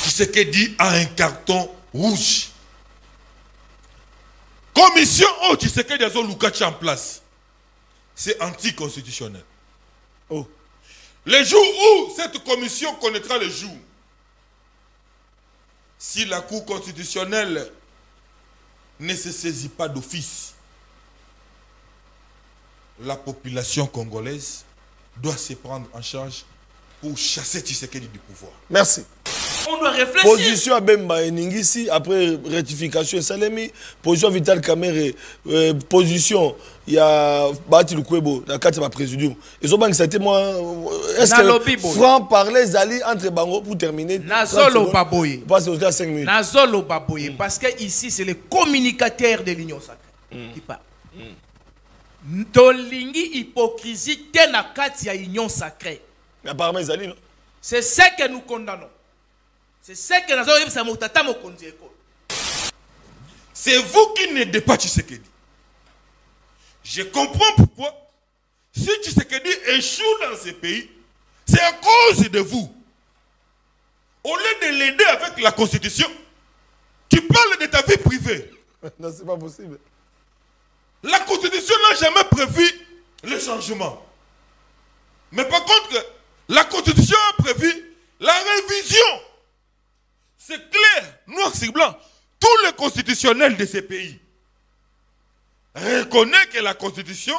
Tshisekedi a un carton rouge. Commission où Tshisekedi a son Lukachi en place. C'est anticonstitutionnel. Oh. Le jour où cette commission connaîtra le jour, si la Cour constitutionnelle ne se saisit pas d'office, la population congolaise doit se prendre en charge pour chasser Tshisekedi du pouvoir. Merci. On doit réfléchir. Position à Bemba et Ningisi, après rectification, Salemi, position Vital Kamere, position, il y a Bati Lukwebo, la carte de ma présidium. Ils ont banque, c'était moi. Est-ce que Franck parlait Zali entre Bango pour terminer? Nazolo Baboye. Passe au cas 5 minutes. Nazolo Baboye. Parce que ici, c'est le communicateur de l'Union sacrée qui parle. Tolingi hypocrisie, tenakati à l'Union sacrée. Mais apparemment, Zali, non? C'est ce que nous condamnons. C'est ce que nous avons dit. C'est vous qui n'aidez pas Tshisekedi. Je comprends pourquoi. Si Tshisekedi échoue dans ce pays, c'est à cause de vous. Au lieu de l'aider avec la constitution, tu parles de ta vie privée. Non, c'est pas possible. La constitution n'a jamais prévu le changement. Mais par contre, la constitution a prévu la révision. C'est clair, noir sur blanc. Tous les constitutionnels de ces pays reconnaissent que la constitution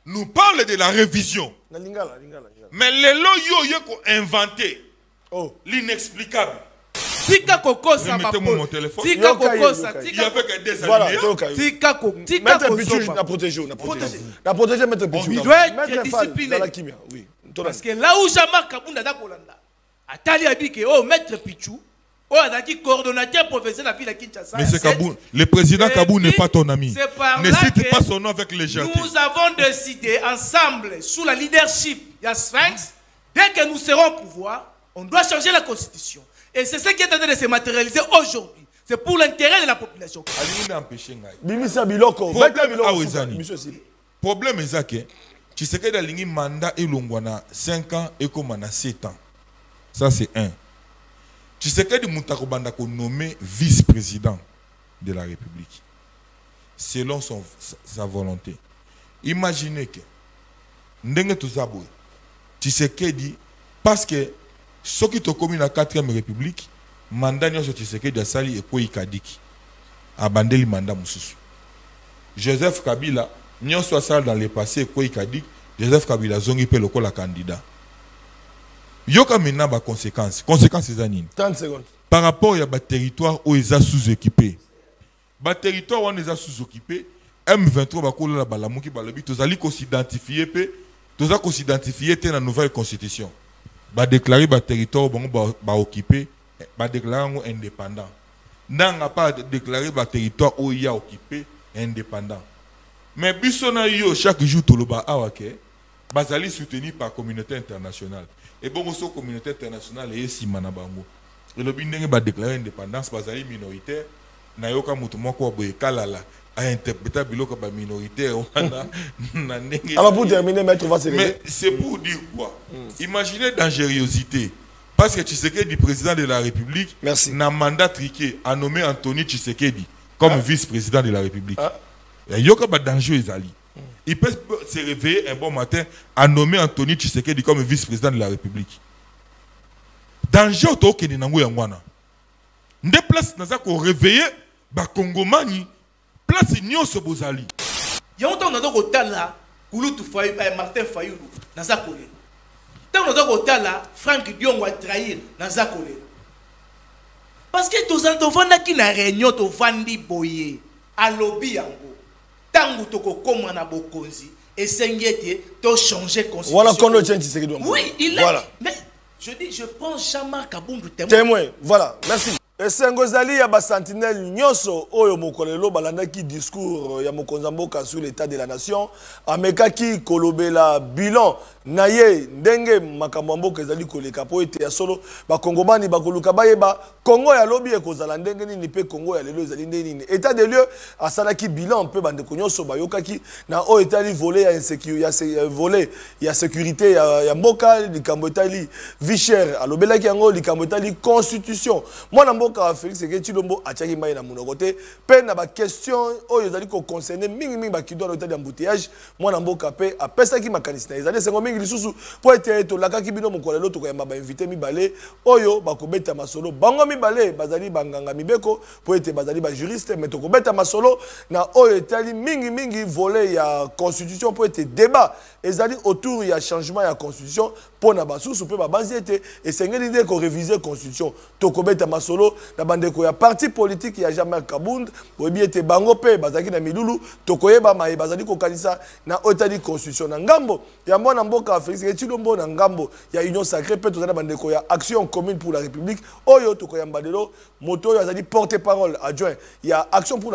nous parle de la révision. Mais les lois ont inventé l'inexplicable. Mettez-moi mon téléphone. Il y avait que des alinéas. Maître Pichu, on a protégé. On a protégé Maître Pichu. Il doit être discipliné. Parce que là où Jean-Marc Kabunda Dakolanda, Atali a dit que Maître Pichu, coordonnateur professionnel de la ville de Kinshasa. Mais c'est Kabou. Le président Kabou n'est pas ton ami. Ne cite pas son nom avec légèreté. Nous avons décidé ensemble, sous la leadership de Sphinx, dès que nous serons au pouvoir, on doit changer la constitution. Et c'est ce qui est en train de se matérialiser aujourd'hui. C'est pour l'intérêt de la population. Problème est que tu sais que le mandat est 5 ans et comme 7 ans. Ça c'est un. Tu sais que Moutakobanda est nommé vice-président de la République. Selon sa volonté. Imaginez que Ndenge Touzaboué, tu sais que dit, parce que ceux qui ont commis la 4e République, mandat nyo tu sais que de Sali et quoi Kadiki. Abandeli mandat Moussou. Joseph Kabila, nyo soit sale dans le passé et quoi Kadik, Joseph Kabila zongi pe loko la candidat. Yoka maintenant ba conséquences. Conséquences c'est anine. 30 secondes. Par rapport à des territoires où ils sont sous-équipés. Les territoires où ils sont sous-équipés, M23 va coller la balamouki balobi, tous allez s'identifier pe, tous allez s'identifier dans la nouvelle constitution. Va déclarer les territoires va occupé, va déclarer indépendant. N'a pas déclaré les territoires où il y a occupé indépendant. Mais bisona yo chaque jour tout le bas awake, bazali soutenu par la communauté internationale. Et bon, la communauté internationale est si manabango. Et le bindenge va déclarer indépendance, bazali minoritaire, nayoka mutumo ko boye kalala a interpréter biloko ba minoritaire na ndenge. Alors pour terminer, maître va se lever. Mais c'est pour dire quoi? Imaginez dangerosité. Parce que Tshisekedi, président de la République, n'a mandat triqué a nommé Anthony Tshisekedi comme vice-président de la République. Yoka ba danger ezali. Il peut se réveiller un bon matin à nommer Anthony Tshisekedi comme vice-président de la République. Danger au Kenya nango yangwana. Nde place naza ko réveiller ba Congomani place nyonso bozali. Yonto nazo kotala Kulutu Fayulu Martin Fayulu naza kolé. Tant nazo kotala Franck Diongo a trahir naza kolé. Parce que tous enfants qui na réunion to vandi boye à lobby yango. Tango toko koma na bokonzi et sengete to changer constitution. Voilà qu'on le tient Tshisekedi. Oui, il est. Voilà. Mais je dis, je prends Jean-Marc Kabundu témoin. Voilà, merci. esengo ezali ya basentinelle nyonso oyo mokolelo balandaki discours ya mokonzi mboka sur l'état de la nation amekaki kolobela bilan na ye ndenge makambo mboka ezali koleka po ete ya solo bakongomani bakoluka bayeba Congo ya lobi ekozala ndenge nini pe Congo ya lelo ezali ndenge nini état de lieu asalaki bilan pe bandeko nyonso bayokaki na oyo etali volet ya insécurité volet ya sécurité ya mboka likambo etali vie chère alobelaki yango likambo etali constitution mwana mboka Félix Tshilombo atiaki mai na monoko te pe na ba question oyo ezali ko concerner mingi bakido na etali embouteillage mwana mboka pe apesaki makanisi na ezali sengo mingi lisusu po ete tolakaki bino mokolelo tokoyamba ba invité mibale oyo bakobeta masolo bango mibale bazali banganga mibeko po ete bazali ba juriste mais tokobeta masolo na oyo etali mingi volet ya constitution po ete débat ezali autour ya changement ya constitution po na basusu pe babanzi ete esengeli nde ko réviser constitution tokobeta masolo na bandeko ya parti politique ya Jean-Marc Kabund oyebi ete bango pe bazaki na milulu tokoyeba maye bazali kokanisa na otali constitution na ngambo ya mwana mboka Félix Tshilombo na ngambo ya union sacrée pe tozana bandeko ya action commune pour la république oyo tokoyamba lelo moto oyo azali porte-parole adjoint ya action pour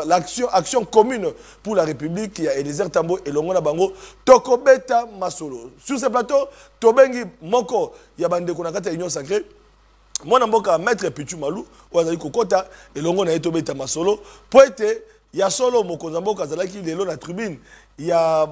l'action commune pour la république ya Eliezer Tambo elongo na bango tokobeta masolo sur ce plateau tobengi moko ya bandeko na kati ya union sacrée mwana mboka maître Pichu Malou wazali kokota elongo na etobeta masolo po ete ya solo mokonzi mboka azalaki lelo na tribune ya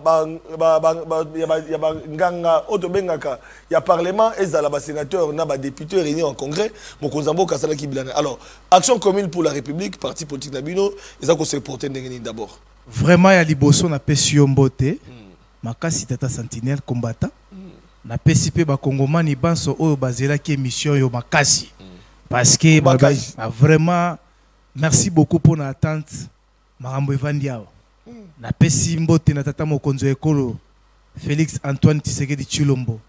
nganga otobengaka ya parlement ezala ba sénateur na ba député réunis en congrès mokonzi mboka azalaki bilana alors action commune pour la république parti politique na bino ezako se porter ndenge d'abord vraiment ya liboso na pesi yo mbote makasi tata sentinelle combattant na pesi pe bakongomani banso oyo bazelaki émission yo makasi parce que vraiment merci beaucoup pour na attente marambo evandiao na pesi mbote na tata mokonzo ekolo Félix Antoine Tshisekedi Tshilombo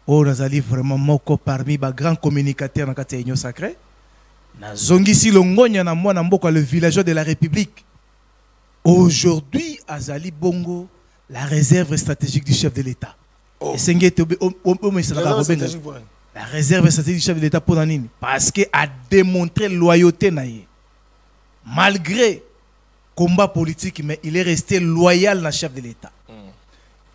oyo nazali vraiment moko parmi ba grands communicateurs na kati ya union sacrée na zongisi longonya na mwana mboka le villageois de la république aujourd'hui azali bongo la réserve stratégique du chef de l'État. La réserve stratégique du chef de l'État pour Nanini. Parce qu'il a démontré loyauté. Malgré combat politique, mais il est resté loyal dans le chef de l'État.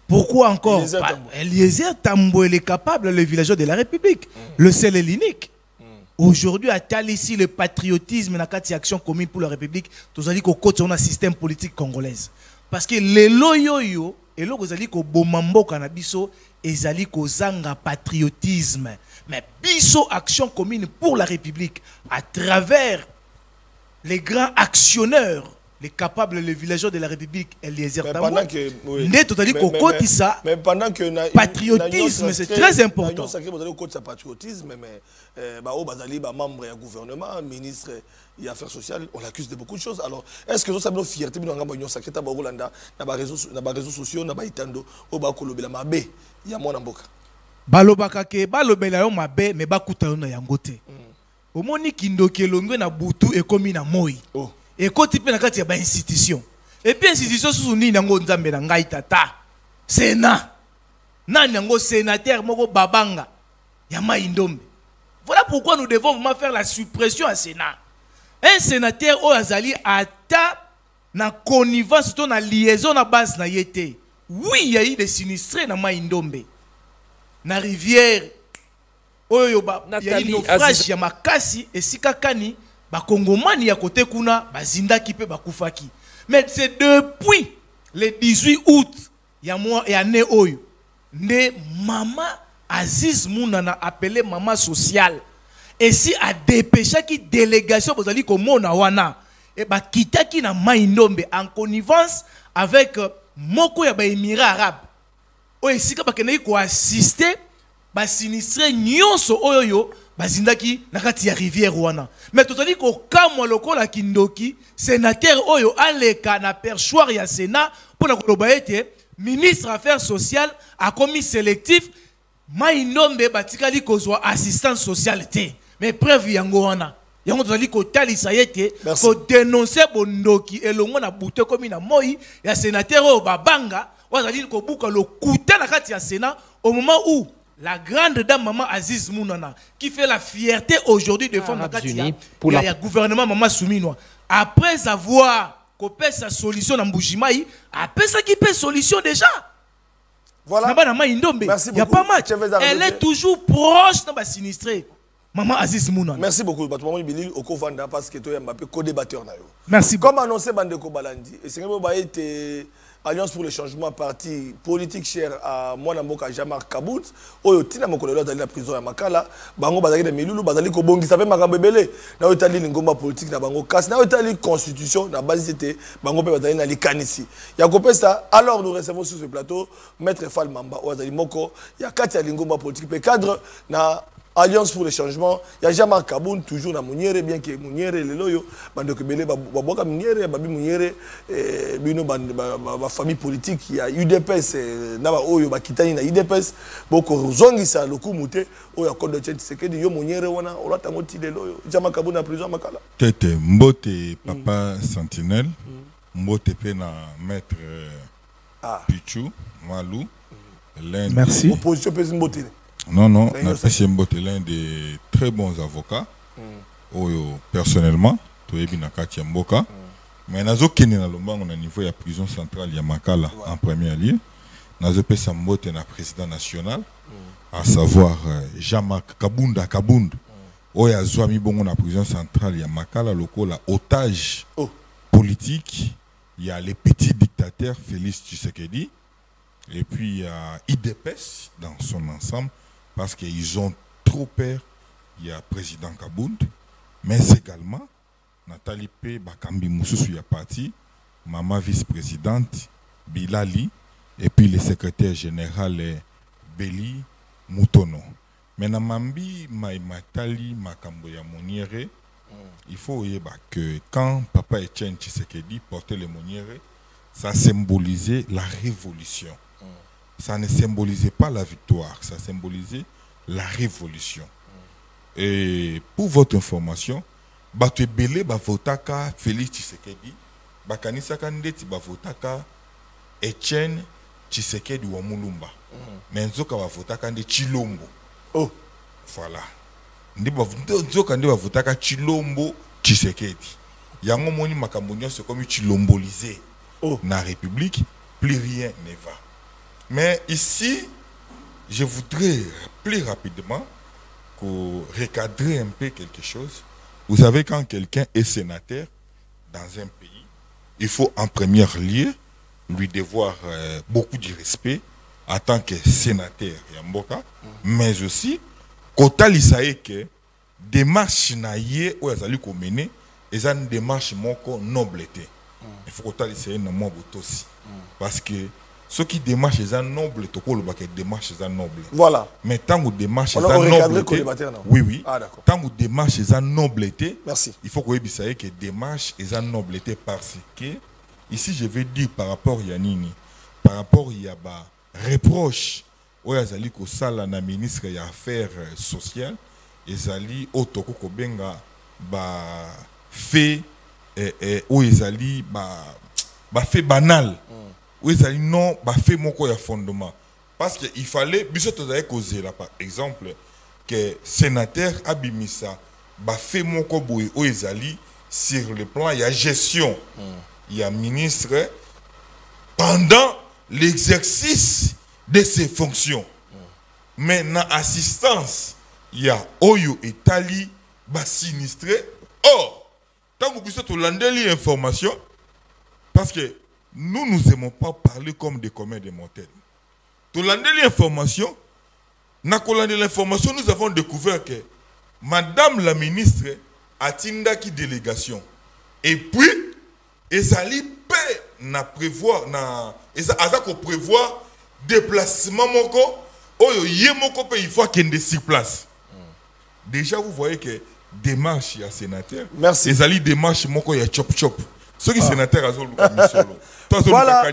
Pourquoi encore? Eliezer Tambo, il est capable, le villageois de la République. Le seul et l'unique. Aujourd'hui, à ici le patriotisme, dans la action commune pour la République, nous allons côté un système politique congolaise. Parce que les loyoyo, et là, vous allez ko bomambo kanabiso, et allez ko zanga patriotisme. Mais biso action commune pour la République, à travers les grands actionneurs, les capables, les villageois de la République, Eliezer Tambo. Mais pendant que patriotisme, c'est très important. Patriotisme, mais membre du gouvernement, ministre des Affaires sociales, on l'accuse de beaucoup de choses. Alors, est-ce que vous avez une fierté de l'Union sacrée dans les réseaux sociaux, dans les réseaux sociaux, il y a mon amboka. Balobaka ke balobela yo mabe me bakuta yo na yangote. Omoni kindoki elongwe na butu ekomi na moi. Et quand tu peux y a une institution. Et puis institution sous ni nango nzambe na ngai tata. Sénat. Nan nango sénateur moko babanga. Yama indombe. Voilà pourquoi nous devons vraiment faire la suppression à Sénat. Un sénateur au azali ata na connivence surtout na liaison na base na yete. Oui, il y a eu des sinistrés na Maïndombe. Na rivière. Oyo ba il y a eu naufrage ya makasi et sikakani. Bakongomani ya kote kuna bazinda kipe bakufaki. Mais c'est depuis le 18 août ya mois et année oyo ne maman Aziz Mounana appelé maman sociale et si a dépêché qui délégation bozali komona wana et ba kitaki na Maïndombe en connivence avec moko ya ba Émirats arabes oyo sika bakene ko assister ba sinistré nyonso oyo bazindaki nakati ya rivière wana. Mais totali ko kamwa lokola kindoki sénateur oyo aleka na perchoir ya Sénat pour na koloba ete ministre affaires sociales a commis sélectif Maïndombe batikali kozwa assistance sociale te. Mais preuve yango wana. Yango totali ko talisa yete ko dénoncer bondoki elongo na bute komi na moi ya sénateur oyo babanga wazali ko buka lo kuta nakati ya Sénat au moment où la grande dame Maman Aziz Mounana, qui fait la fierté aujourd'hui de femmes pour le gouvernement Maman Souminoa, après avoir coupé sa solution dans Mboujimaï, après ça qui fait solution déjà. Voilà. Merci beaucoup. Il n'y a pas match. Elle est toujours proche dans sinistré. Maman Aziz Mounana. Merci beaucoup. Parce que tu es un co-débatteur. Merci. Comme annoncé Bandeko Balandi, et c'est que Alliance pour le changement, parti politique cher à moi Namboka Jean-Marc Kabout, oyo tina mokolelo dans la prison ya Makala, bango bazali na milulu bazali ko bongi sape makambebele na otali lingomba politique na bango kasi na otali constitution na base c'était bango pe bazali na likanisi. Ya kopesa alors nous recevons sur ce plateau maître Fall Mamba ozali moko ya kati ya lingomba politique pe cadre na Alliance pour le changement, il y a Jean-Marc Kaboun toujours dans Mouniere, bien que Mouniere le loyo, bande que belé baboka Mouniere, babi Mouniere, bino ba famille politique, il y a UDPS, naba oyo ba kitani na UDPS, boko zongi sa loku muté, oyo code de tchèque c'est que yo Mouniere wana, on l'a ngoti le loyo, Jean-Marc Kaboun en prison Makala. Tete mbote papa Sentinelle, mbote pe na maître Pichou, Malou, merci. Opposition pe mbote. Non, non, Mbote est l'un des très bons avocats. Personnellement, tu es bien à Mboka. Mais nazo kene na lomba on a niveau ya prison centrale ya Makala en premier lieu. Nazo pesa Mbote na président national, à savoir Jean-Marc Kabunda Kabund. Oya zwami bongo na prison centrale ya Makala loko la otage politique. Il y a les petits dictateurs Félix Tshisekedi et puis il y a IDPS dans son ensemble. Parce qu'ils ont trop peur, il y a le président Kabound, mais également Nathalie P. Bakambi Moussou y a parti, maman vice-présidente Bilali, et puis le secrétaire général Beli Moutono. Mais Namambi Nathalie Makambo ya Moniere, il faut que quand Papa Etienne Tshisekedi portait le Moniere, ça symbolisait la révolution. Ça ne symbolisait pas la victoire, ça symbolisait la révolution. Et pour votre information, Batwe Bele Bavotaka Félix Tshisekedi, Bakanisa Kandeti Bavotaka Etienne Tshisekedi wa Mulumba. Mais Nzoka Bavotaka Nde Chilombo. Oh, voilà. Nzoka Nde Bavotaka Chilombo Tshisekedi. Yango moni makambo nyonso comme chilombolisé na République, plus rien ne va. Mais ici, je voudrais plus rapidement recadrer un peu quelque chose. Vous savez, quand quelqu'un est sénateur dans un pays, il faut en premier lieu lui devoir beaucoup de respect en tant que sénateur Yamboka, mais aussi, quand il s'agit que démarche naïe ou azali ko mener, et une démarche moko noblete. Il faut que tu aies un aussi. Parce que ceux qui démarchent les nobles, tu peux démarches les nobles. Voilà. Mais tant que démarches les nobles, oui, oui. Ah, d'accord. Tant que démarches les noblete, merci. Il faut que vous sachiez que démarches les noblete parce que ici je vais dire par rapport à Yanini, par rapport à reproche au yazali ko sala na ministre des affaires sociales, ezali otoko ko benga ba fait où ezali ba fait banal. Oui, ça dit non, bah fait mon quoi fondement. Parce qu'il fallait, causer là, par exemple, que sénateur Abimissa, bah fait mon quoi où ezali sur le plan, il y a gestion, il y a ministre pendant l'exercice de ses fonctions. Mais dans assistance, il y a Oyo et Tali, bah sinistré. Or, tant que vous avez l'information, parce que nous n'aimons pas parler comme des communs des mortels. Tout l'information, nous avons découvert que Madame la ministre a tindaki délégation. Et puis, ezali pe na prévoir déplacement moko oyo yé moko pe il faut qu'il sur place. Déjà vous voyez que démarche ya sénateur. Merci. Ezali démarche moko ya chop chop. Ceux qui sénateurs azol misolo. Voilà.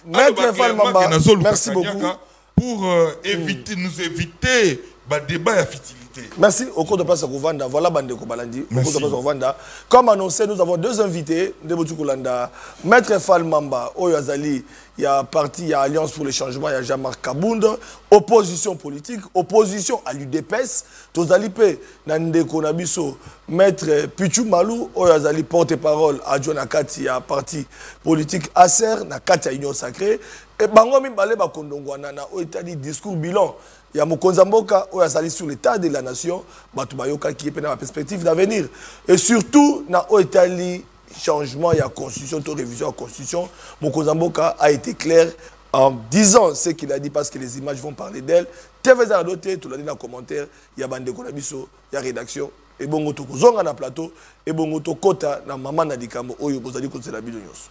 Maître Fall Mamba, merci beaucoup. Pour éviter, nous éviter le débat à futilité. Merci. Au cours de place à Kovanda, voilà Bandeko Balandi. Au cours de place à Kovanda. Comme annoncé, nous avons deux invités de Botukulanda. Maître Fall Mamba, Oyazali, il y a parti, il y a Alliance pour le changement, il y a Jean-Marc Kabound. Opposition politique, opposition à l'UDPS. Tozalipe, Nandeko Nabiso, Maître Pichu Malou, Oyazali, porte-parole, adjoint Nakati, il y a parti politique Acer, Nakati, Union Sacrée. Et Bangomi Balé Bakondongwana, Oyatali, discours bilan. Il y a Mokonzamboka où il y a sur l'état de la nation, Batubayoka qui est dans la perspective d'avenir. Et surtout, dans l'Italie, changement, il y a constitution, révision de la constitution. Mokonzamboka a été clair en disant ce qu'il a dit parce que les images vont parler d'elle. TV Zardoté, tout l'a dit dans les commentaires, il y a Bande Konabiso, il y a rédaction. Et bon, tu as zonga na plateau, et bon, tu as kota na maman na dikamo, oyo bozali kote la bidon nyos.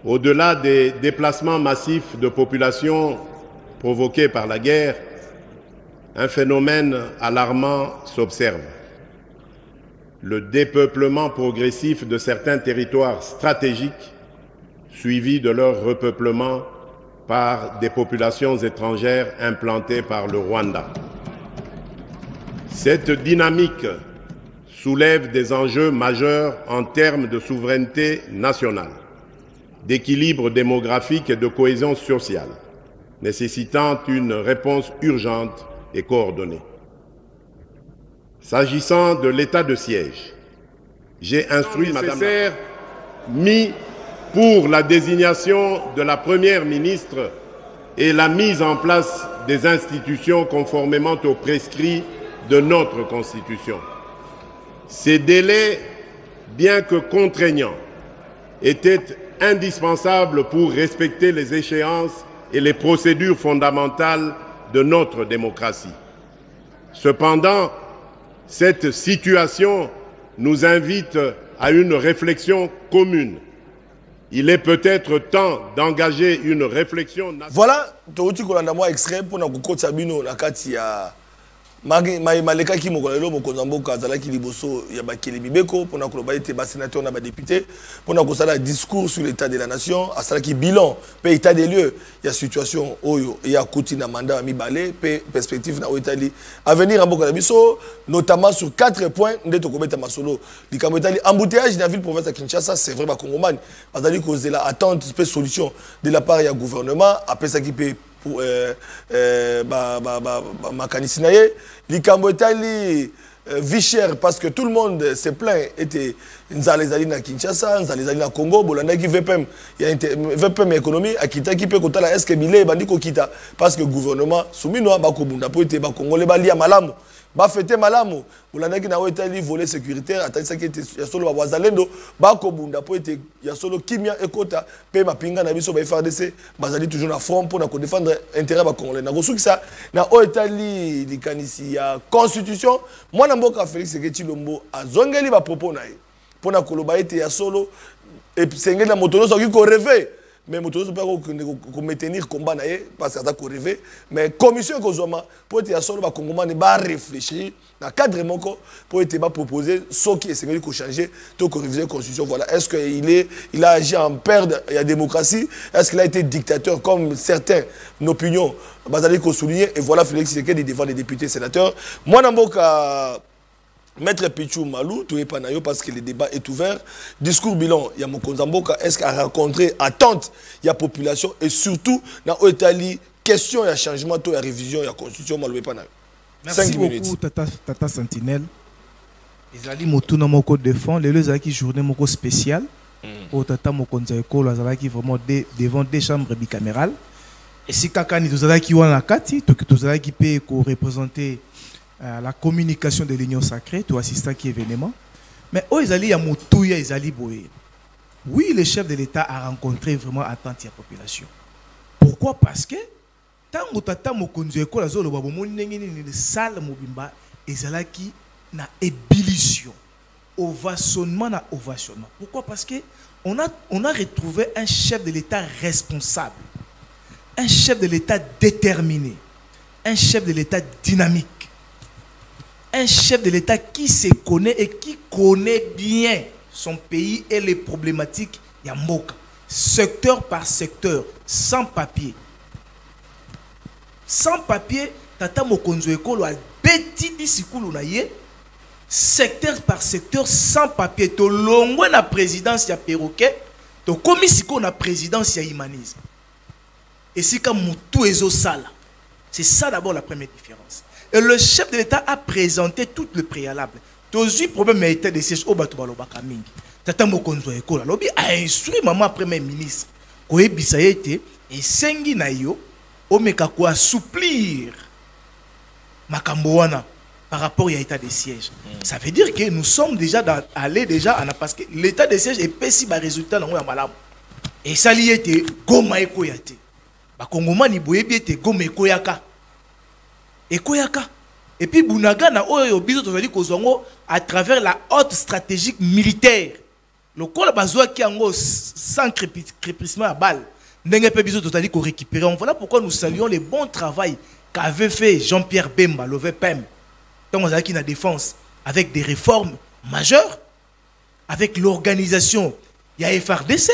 Au-delà des déplacements massifs de population provoqués par la guerre, un phénomène alarmant s'observe. Le dépeuplement progressif de certains territoires stratégiques, suivi de leur repeuplement par des populations étrangères implantées par le Rwanda. Cette dynamique soulève des enjeux majeurs en termes de souveraineté nationale, d'équilibre démographique et de cohésion sociale, nécessitant une réponse urgente et coordonnée. S'agissant de l'état de siège, j'ai instruit Madame mis pour la désignation de la Première ministre et la mise en place des institutions conformément aux prescrits de notre Constitution. Ces délais, bien que contraignants, étaient indispensable pour respecter les échéances et les procédures fondamentales de notre démocratie. Cependant, cette situation nous invite à une réflexion commune. Il est peut-être temps d'engager une réflexion nationale. Voilà, tu as extrait pour nous Sabino Nakatia. Maleka ki mokolelo mokonzamboka azalaki liboso ya bakeli bibeko pona koloba ete ba sénateur na ba député pona kosala discours sur l'état de la nation asalaki bilan pe état des lieux ya situation oyo ya kuti na mandat mibale pe perspective na Italie avenir amboka na biso notamment sur 4 points ndeto kobeta masolo likambo Italie embouteillage na ville province ya Kinshasa c'est vrai ba congomani azali kozela attente pe solution de la part ya gouvernement après ça qui peut pour makanisi na ye likambo etali vie chère parce que tout le monde se plaint était nzalezali na Kinshasa nzalezali na Congo bolanda ki VPM ya VPM économie akitaki pe kotala est-ce que bile bandi ko kita parce que gouvernement soumino ba ko bunda po ete ba congolais ba lia malamu ba fete malamu bolanda ki na etali volet sécuritaire atali ça qui était ya solo ba wazalendo ba ko bunda po ete ya solo kimia ekota pe mapinga na biso ba FARDC bazali toujours na front pour na ko défendre intérêt ba congolais na kosuki ça na etali likanisi ya constitution moi na mboka Félix Seketi Lombo azongeli ba propos na ye pour na koloba ete ya solo et sengeli na motono soki ko rêver mais motono pas ko maintenir combat na ye parce que ça ko rêver mais commission ko zoma pour ete ya solo ba congomani ba réfléchir na cadre moko pour ete ba proposer soki sengeli ko changer to ko réviser constitution voilà est-ce que il a agi en père de la démocratie est-ce qu'il a été dictateur comme certains opinions bazali ko souligner et voilà Félix Sekedi devant les députés sénateurs moi na mboka Maître Pichu Malou, tout est pas naïo parce que le débat est ouvert. Discours bilan, il y a Mokonzamboka, est-ce qu'il a rencontré attente, il y a population et surtout dans l'Italie, question, il y a changement, il y a révision, il y a constitution, Malou est pas naïo. Merci beaucoup, Tata Sentinelle. Ils allaient motuna moko de fond, les deux qui journée moko spéciale. Au Tata Mokonzamboka, les allaient vraiment devant des chambres bicamérales. Et si Kakani, tous allaient qui ont la kati, tous allaient qui peut représenter la communication de l'Union sacrée, tout assistant qui événement. Mais eux, ils allaient à Moutouya, ils allaient boyer. Oui, le chef de l'État a rencontré vraiment attente de la population. Pourquoi? Parce que tant que tata mokonzo ekola zo loba bomoni ndenge ni sala mobimba ezala ki na ébullition. Ovationnement na ovationnement. Pourquoi? Parce que on a retrouvé un chef de l'État responsable, un chef de l'État déterminé, un chef de l'État dynamique, un chef de l'État qui se connaît et qui connaît bien son pays et les problématiques Yamboka, secteur par secteur, sans papier. Sans papier, Tata Mokonzo Ekolo a bêti disikulu na ye, secteur par secteur, sans papier. To longwe na présidence ya perroquet, to komisiko na présidence ya humanisme. Et c'est comme Moutou Ezo Sala. C'est ça d'abord la première différence. Et le chef de l'État a présenté tout le préalable. Tozu problème a été de siège au Batouba Lobaka Mingi. Tata Mokonzo Ekolo Lobi a instruit maman premier ministre. Koye Bisayete et Sengi Nayo. Omeka ko assouplir Makamboana par rapport à l'état de siège. Ça veut dire que nous sommes déjà allés déjà parce que l'état de siège est pessi par résultat dans malamu. Et ça lié était goma ekoyate. Ba Kongoma ni boyebi était goma ekoyaka. Ekoyaka. Et puis Bunaga na oyo biso tozali kozongo à travers la haute stratégique militaire. Le col bazwa ki ango sans crépissement à balle. Voilà pourquoi nous saluons le bon travail qu'avait fait Jean-Pierre Bemba, le VPM, dans la défense, avec des réformes majeures, avec l'organisation. Il y a FRDC.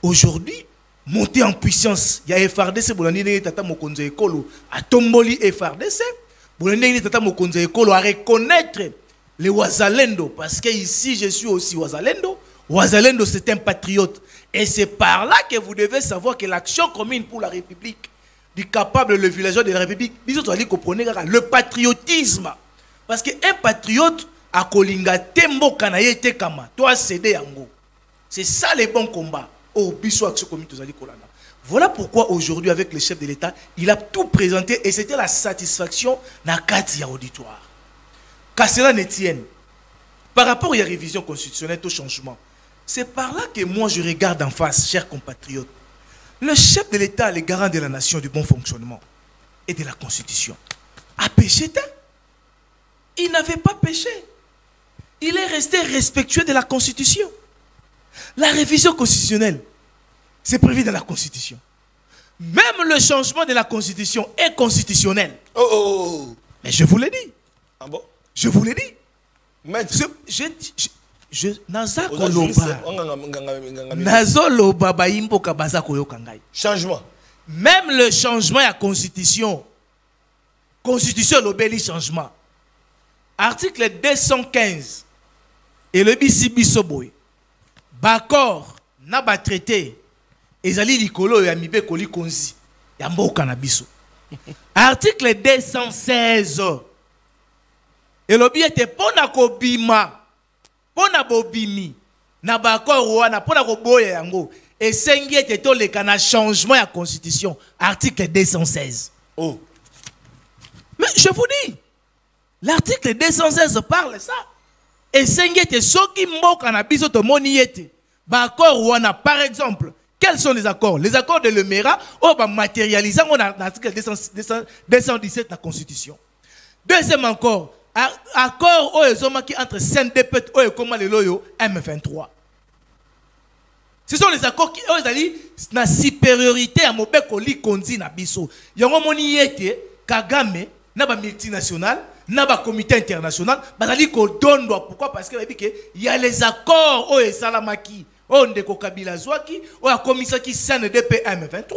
Aujourd'hui, monter en puissance. Il y a FRDC. Tata Mokonzo Ekolo a tomboli FRDC. Tata Mokonzo Ekolo a reconnaître les Ouazalendo. Parce que ici, je suis aussi Ouazalendo. Ouazalendo, c'est un patriote. Et c'est par là que vous devez savoir que l'action commune pour la République, du capable, le villageois de la République, le patriotisme. Parce qu'un patriote, a kolinga tembo kanaye te kama, toi cédé yango. C'est ça les bons combats. Oh, biso action commune tozali kolana. Voilà pourquoi aujourd'hui, avec le chef de l'État, il a tout présenté et c'était la satisfaction na kati ya auditoire. Qu'à cela ne tienne, par rapport à la révision constitutionnelle, au changement, c'est par là que moi je regarde en face, chers compatriotes. Le chef de l'État, le garant de la nation, du bon fonctionnement et de la Constitution, a péché. Il n'avait pas péché. Il est resté respectueux de la Constitution. La révision constitutionnelle, c'est prévu dans la Constitution. Même le changement de la Constitution est constitutionnel. Mais je vous l'ai dit. Ah bon? Je vous l'ai dit. Maître. Changement. Même le changement à la Constitution. Constitution, l'obéli changement. Article 215. Et le bisibisoboy. Bakor, naba traité. Ezali likolo ya mibe koli konzi. Ya mboka na biso. Article 216. Et le bi était pona kobima. Pona bobimi. Na bakor wana pona koboya yango. Et sengi était toleka na changement ya constitution. Article 216. Oh. Mais je vous dis. L'article 216 parle ça. Et Sengete soki mboka na biso to moni yete. Ba accord wana par exemple, quels sont les accords? Les accords de l'Emera ou ba matérialisant on a l'article 217 de la Constitution. Deuxième accord, accord o ezomaki entre CNDP et comment les loyo M23. Ce sont les accords qui ont la supériorité à Mobeko li konzi na biso. Yango moni yete Kagame na ba multinational na ba comité international bazali ko dondwa. Pourquoi? Parce que il y a les accords o esalamaki o ndeko Kabila zwaki o a komisaki CNDP M23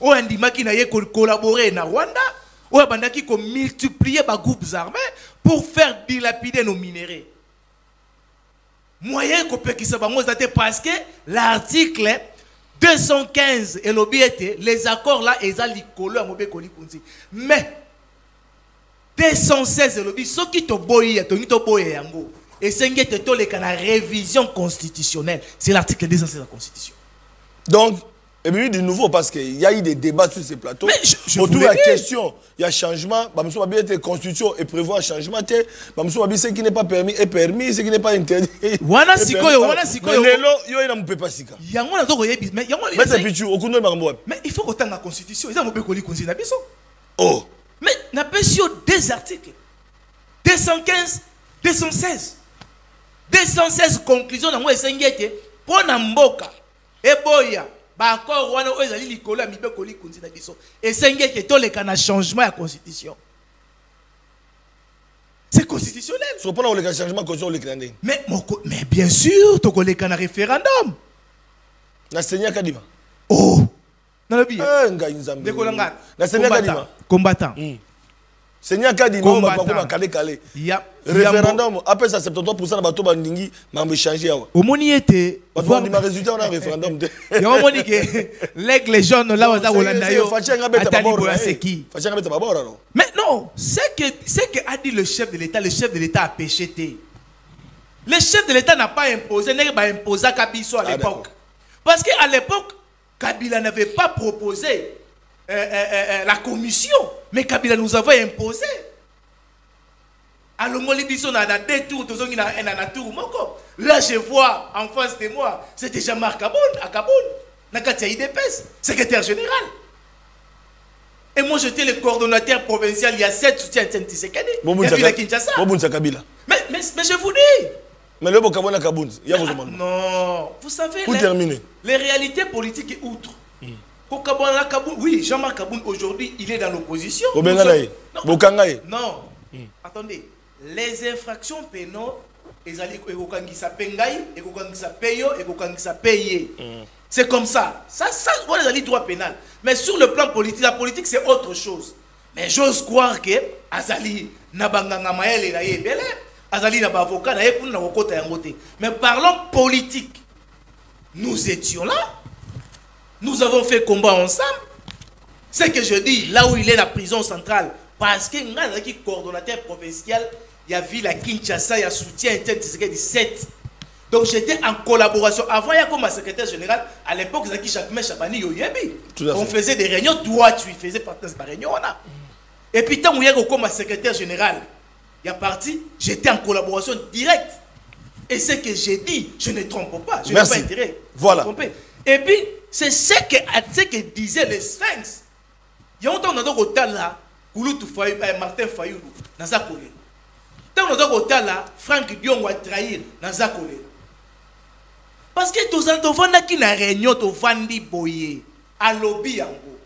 o andimaki na ye ko collaborer na Rwanda o bandaki ko multiplier ba groupes armés pour faire dilapider nos minéraux. Moyen ko pekisa bango zate parce que l'article 215 et l'obéité les accords là ezali kolo amobeko likunzi. Mais 216 et ce qui te boye, yango. Et c'est la révision constitutionnelle. C'est l'article 216 de la Constitution. Donc, et bien de nouveau, parce qu'il y a eu des débats sur ces plateaux. Mais autour de la question, il y a changement. La Constitution et prévoit un changement. Ce qui n'est pas permis est permis, ce qui n'est pas interdit. Wana sikoyo, wana sikoyo. Mais il faut autant la Constitution. Oh. Mais n'a pas sur deux articles. 215 216 conclusions dans moi esengete pour na mboka eboya ba accord wana o ezali likolo ya mibe koli kunzi na biso esengete to le kana changement ya constitution. C'est constitutionnel. So pour le changement constitutionnel le mais bien sûr to le kana référendum. Na Seigneur Kadima. Oh. Na lobi. Nga inzambe. Dekolanga. Na Seigneur Kadima. Combattant. Seigneur Kadima ba kale kale. Référendum après ça 73% na bato bandingi mambo changer yawa. Omoni était voir les résultats on a référendum. Ya omoni que les jeunes là waza Holanda yo. Fachenga beta babora. Mais non, c'est que a dit le chef de l'État, a péché. Le chef de l'État n'a pas imposé, n'est pas imposé à Kabiso à l'époque. Parce qu'à l'époque, Kabila n'avait pas proposé la commission, mais Kabila nous avait imposé. Alors, moi, on a deux tours, là, je vois en face de moi, c'était Jean-Marc Kaboun, à Kaboun, Nakatia IDPS, secrétaire général. Et moi, j'étais le coordonnateur provincial, il y a 7 soutiens de Tshisekedi. Mais je vous dis. Mais le Bokabona Kaboun, il y a non, vous savez, pour terminer, les réalités politiques et outre. Oui, Jean-Marc Kaboun, aujourd'hui, il est dans l'opposition. Non, attendez. Les infractions pénales, c'est comme ça. Ça, on les a dit droit pénal. Mais sur le plan politique, la politique, c'est autre chose. Mais j'ose croire que Azali Nabanganga Maël et Bele, Azali Nabavoka, mais parlons politique. Nous étions là. Nous avons fait combat ensemble. C'est que je dis, là où il est la prison centrale, parce qu'il y a un coordonnateur provincial, il y a vu la Kinshasa, il y a soutien interne de 7. Donc j'étais en collaboration. Avant, il y a comme secrétaire général, à l'époque, Zaki Chakmé Chabani Yoyebi. On faisait des réunions, toi tu faisais partie de ces réunions. Et puis, tant que il y a comme secrétaire général, il y a parti, j'étais en collaboration directe. Et ce que j'ai dit, je ne trompe pas. Je n'ai pas intérêt. Voilà. Et puis, c'est ce que disait le Sphinx. Il y a longtemps, on a donc autant là, Martin Fayoulou, Naza Kolé. Tant on a donc autant là, Franck Dion va trahir, Naza Kolé. Parce que tous les enfants qui na réunion, to vandi boye, à lobby yango,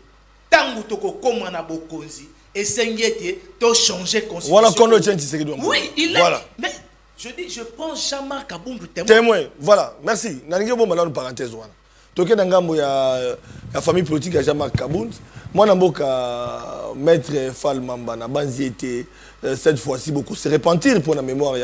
tangu toko koma na bokonzi, et sengete, to changer constitution. Voilà qu'on le tient, c'est oui, il est. Voilà. Mais je dis, je pense Jean-Marc Kaboundou témoin. Voilà, merci. Nangi bon malade parenthèse voilà. Toké nangambo ya famille politique à Jean-Marc Kaboundou. Moi namboka maître Fall Mamba na banzi était cette fois-ci beaucoup se repentir pour la mémoire il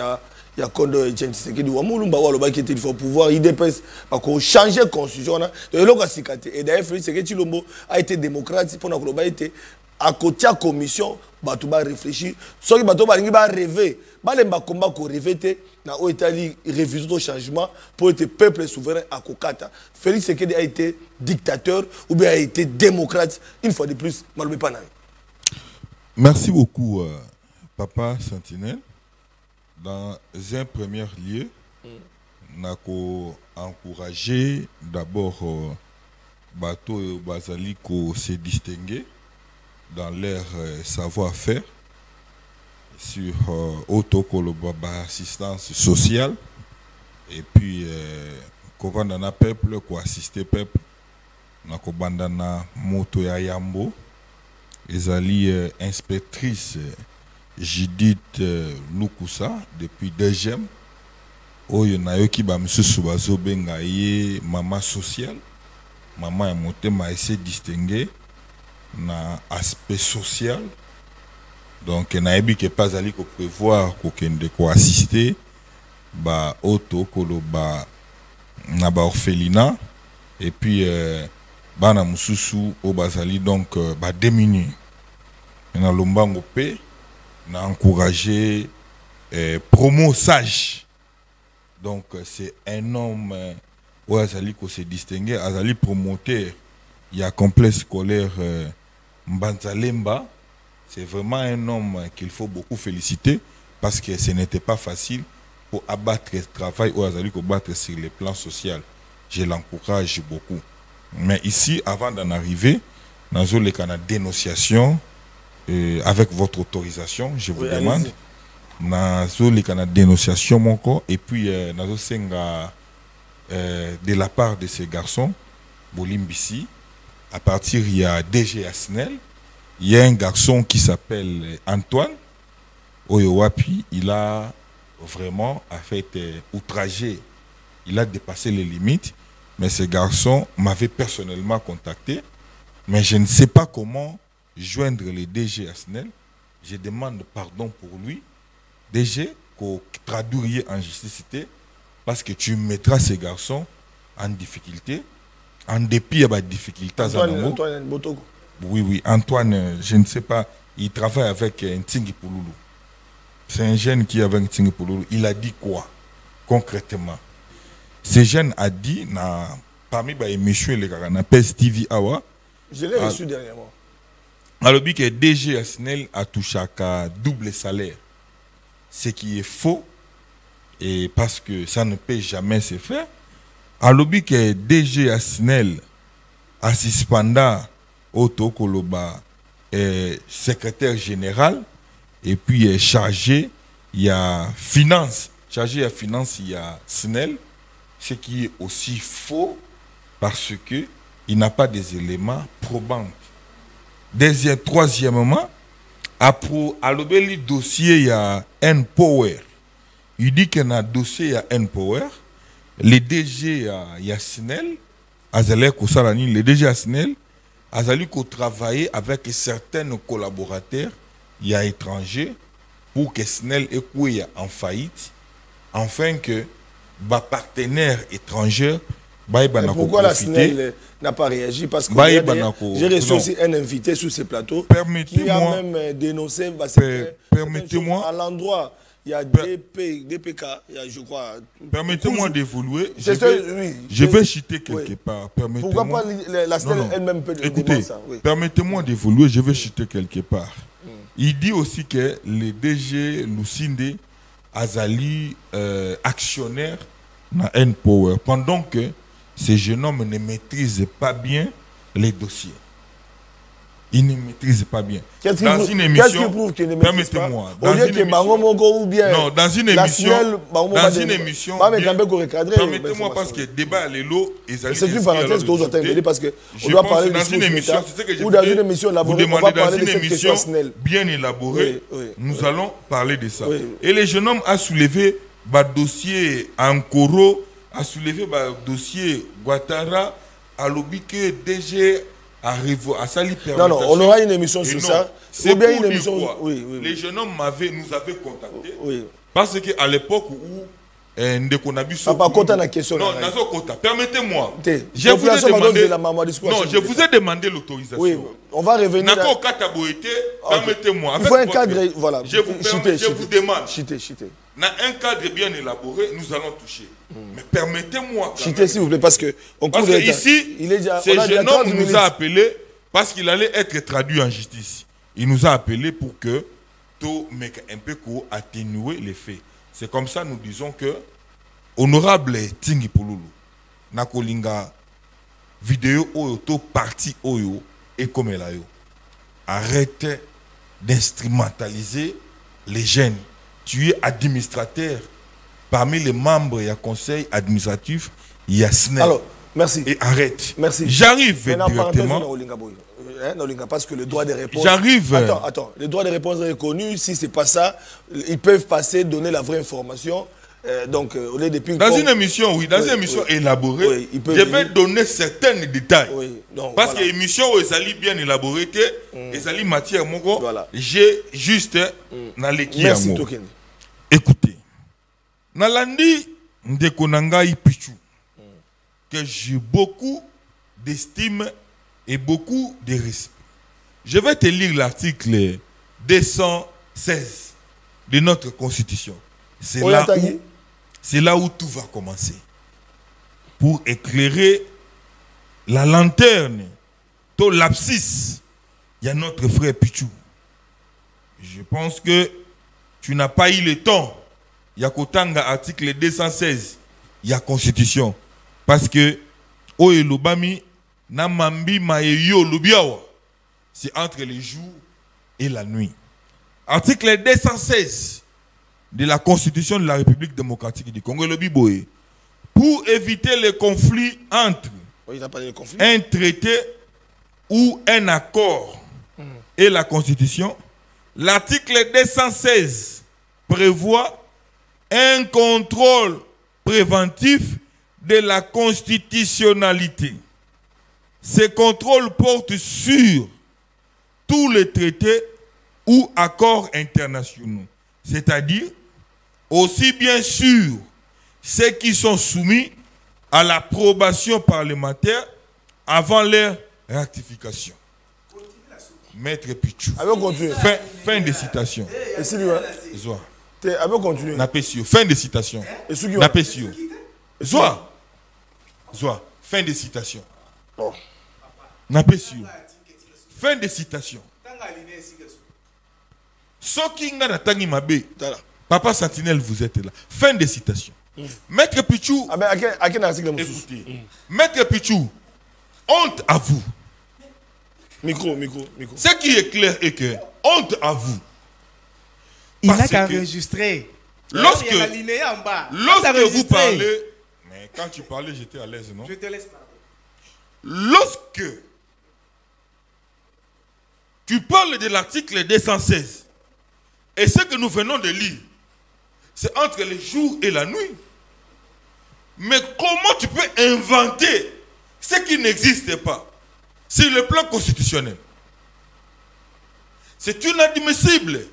y a Kondo et Tshisekedi wa mulumba wa loba qui était il faut pouvoir IDPSako changer constitution na de loka sikate et d'ailleurs Félix Tshisekedi Tshilombo a été démocrate pour na loba été à côté de la commission bato ba réfléchir soki bato ba lingi ba rêver ba lemba combat ko rêver na o Italie réviser au changement pour être peuple souverain à kokata. Félix Tshisekedi a été dictateur ou bien a été démocrate une fois de plus malobé pas na. Merci beaucoup Papa Sentinelle. Dans un premier lieu, nous encourager d'abord bateau et Bazali ko se distinguer dans leur savoir-faire sur assistance sociale et puis qu'on a peuple ko assister peuple na ko bandana moto ya Yambo ezali inspectrice Judith Lukusa depuis 2e oyo nayoki ba misusu bazobenga ye mama sociale maman ya motema essaie distinguer na aspect social donc nayebi ke pas ali ko prévoir ko kende ko assister ba auto koloba na ba orphelinat et puis bana mususu o bazali donc ba démunis na lombango pe na encourager promo sage donc c'est un homme où azali ko se distinguer azali promoteur il y a complexe scolaire Mbanzalemba. C'est vraiment un homme qu'il faut beaucoup féliciter parce que ce n'était pas facile pour abattre le travail ou azali ko battre sur le plan social. Je l'encourage beaucoup. Mais ici, avant d'en arriver, dans le dénonciation, avec votre autorisation, je vous demande, nazoleka na dénonciation moko et puis nazosenga de la part de ces garçons bolimbisi à partir il y a DG Asnel, il y a un garçon qui s'appelle Antoine Oyowapi, il a vraiment outragé, il a dépassé les limites, mais ce garçon m'avait personnellement contacté, mais je ne sais pas comment joindre le DG Asnel. Je demande pardon pour lui. DG, qu'on traduire en justice, parce que tu mettras ces garçons en difficulté, en dépit de la difficulté. Antoine Botoko. Oui, Antoine, je ne sais pas, il travaille avec Ntingi Pouloulou. C'est un jeune qui est avec Ntingi Pouloulou. Il a dit quoi, concrètement? Ce jeune a dit, parmi les émissions, les gars, na PES TV Awa. Je l'ai reçu dernièrement. Alors, que DG Asnel a touché à double salaire. Ce qui est faux, et parce que ça ne peut jamais se faire. Alors, que DG Asnel a suspendu Otto Koloba, secrétaire général, et puis chargé, il y a finance. Chargé à finance, il y a Snel. Ce qui est aussi faux, parce qu'il n'a pas des éléments probants. Troisièmement, à l'obéli dossier, il y a N-Power. Il dit qu'il y a un dossier, il y a N-Power. Le DG Yassinel, le DG Yassinel, a travaillé avec certains collaborateurs, il y a étrangers, pour que Snell ait en faillite, afin que les partenaires étrangers. Pourquoi la SNEL n'a pas réagi? Parce que j'ai reçu aussi un invité sur ce plateau qui a même dénoncé permettez-moi à l'endroit. Il y a DPK, je crois. Permettez-moi d'évoluer. Oui, je vais citer quelque part. Pourquoi pas la SNEL elle-même peut écoutez, ça? Oui. Permettez-moi d'évoluer, je vais citer quelque part. Il dit aussi que le DG Lucinde Azali actionnaire dans N-Power, pendant que ces jeunes hommes ne maîtrisent pas bien les dossiers. Ils ne maîtrisent pas bien. Qu'est-ce qui prouve qu'ils ne maîtrisent pas? Permettez-moi. Au lieu que Bango ou bien. Non, dans une émission. Permettez-moi parce que débat à l'élo. C'est une parenthèse que vous entendez parce qu'on doit parler dans une émission. Ou dans une émission élaborée. On va parler de cette question bien élaborée. Nous allons parler de ça. Et les jeunes hommes ont soulevé le dossier Ankoro, a soulevé le dossier Ouattara, a lobby que DG arrive à sali. Non, on aura une émission sur ça. C'est bien une émission. Oui. Les jeunes hommes nous avaient contacté. Oui. Parce qu'à l'époque où la question. Non, permettez-moi. Je vous ai demandé l'autorisation. Oui, on va revenir. Permettez-moi. Il faut un cadre. Voilà. Je vous demande. Chité. Dans un cadre bien élaboré, nous allons toucher. Mais permettez-moi. Chité, s'il vous plaît, parce que ici, ce jeune homme nous a appelé parce qu'il allait être traduit en justice. Il nous a appelé pour que tout un peu atténuer les faits. C'est comme ça nous disons que honorable Tingi Pouloulou nakolinga vidéo oyo parti oyo et comme là yo. Arrête d'instrumentaliser les jeunes. Tu es administrateur parmi les membres du conseil administratif, il y a SNEL. Alors, merci. Et arrête. Merci. J'arrive directement. Parce que le droit de réponse. J'arrive. Attends. Le droit de réponse est reconnu. Si c'est pas ça, ils peuvent passer, donner la vraie information. Donc, on est depuis. Dans une émission, oui, une émission élaborée, je vais donner certains détails. Donc, parce que l'émission est bien élaborée, et matière, j'ai juste dans l'équipe. Merci, Token. Écoutez, Nalandi Ndekonangai Pichu, que j'ai beaucoup d'estime et beaucoup de respect. Je vais te lire l'article 216 de notre Constitution. C'est là où tout va commencer. Pour éclairer la lanterne, tout l'abscisse, il y a notre frère Pichu. Je pense que tu n'as pas eu le temps. Il y a Kotanga, article 216, il y a Constitution. Parce que, Oelobami, Namambi Maeyo Lubiawa, c'est entre les jours et la nuit. Article 216, de la Constitution de la République démocratique du Congo, le Biboé, pour éviter les conflits entre un traité ou un accord et la Constitution, l'article 216 prévoit un contrôle préventif de la constitutionnalité. Ce contrôle porte sur tous les traités ou accords internationaux, c'est-à-dire aussi bien sûr ceux qui sont soumis à l'approbation parlementaire avant leur ratification. Maître Pichou. Fin de citation. Et si lui, Zoa. Continuer. Fin de citation. Napessio. Zoa. Zoa. Fin de citation. Napessio. Fin de citation. Soki nga na tangi mabe. Papa Sentinelle, vous êtes là. Fin de citation. Maître Pichou. Écoutez. Maître Pichou, honte à vous. Micro. Ce qui est clair est que honte à vous. Il n'a qu'à enregistrer. Lorsque vous parlez, mais quand tu parlais, j'étais à l'aise, non? Je te laisse parler. Lorsque tu parles de l'article 216, et ce que nous venons de lire, c'est entre le jour et la nuit. Mais comment tu peux inventer ce qui n'existe pas sur le plan constitutionnel? C'est inadmissible.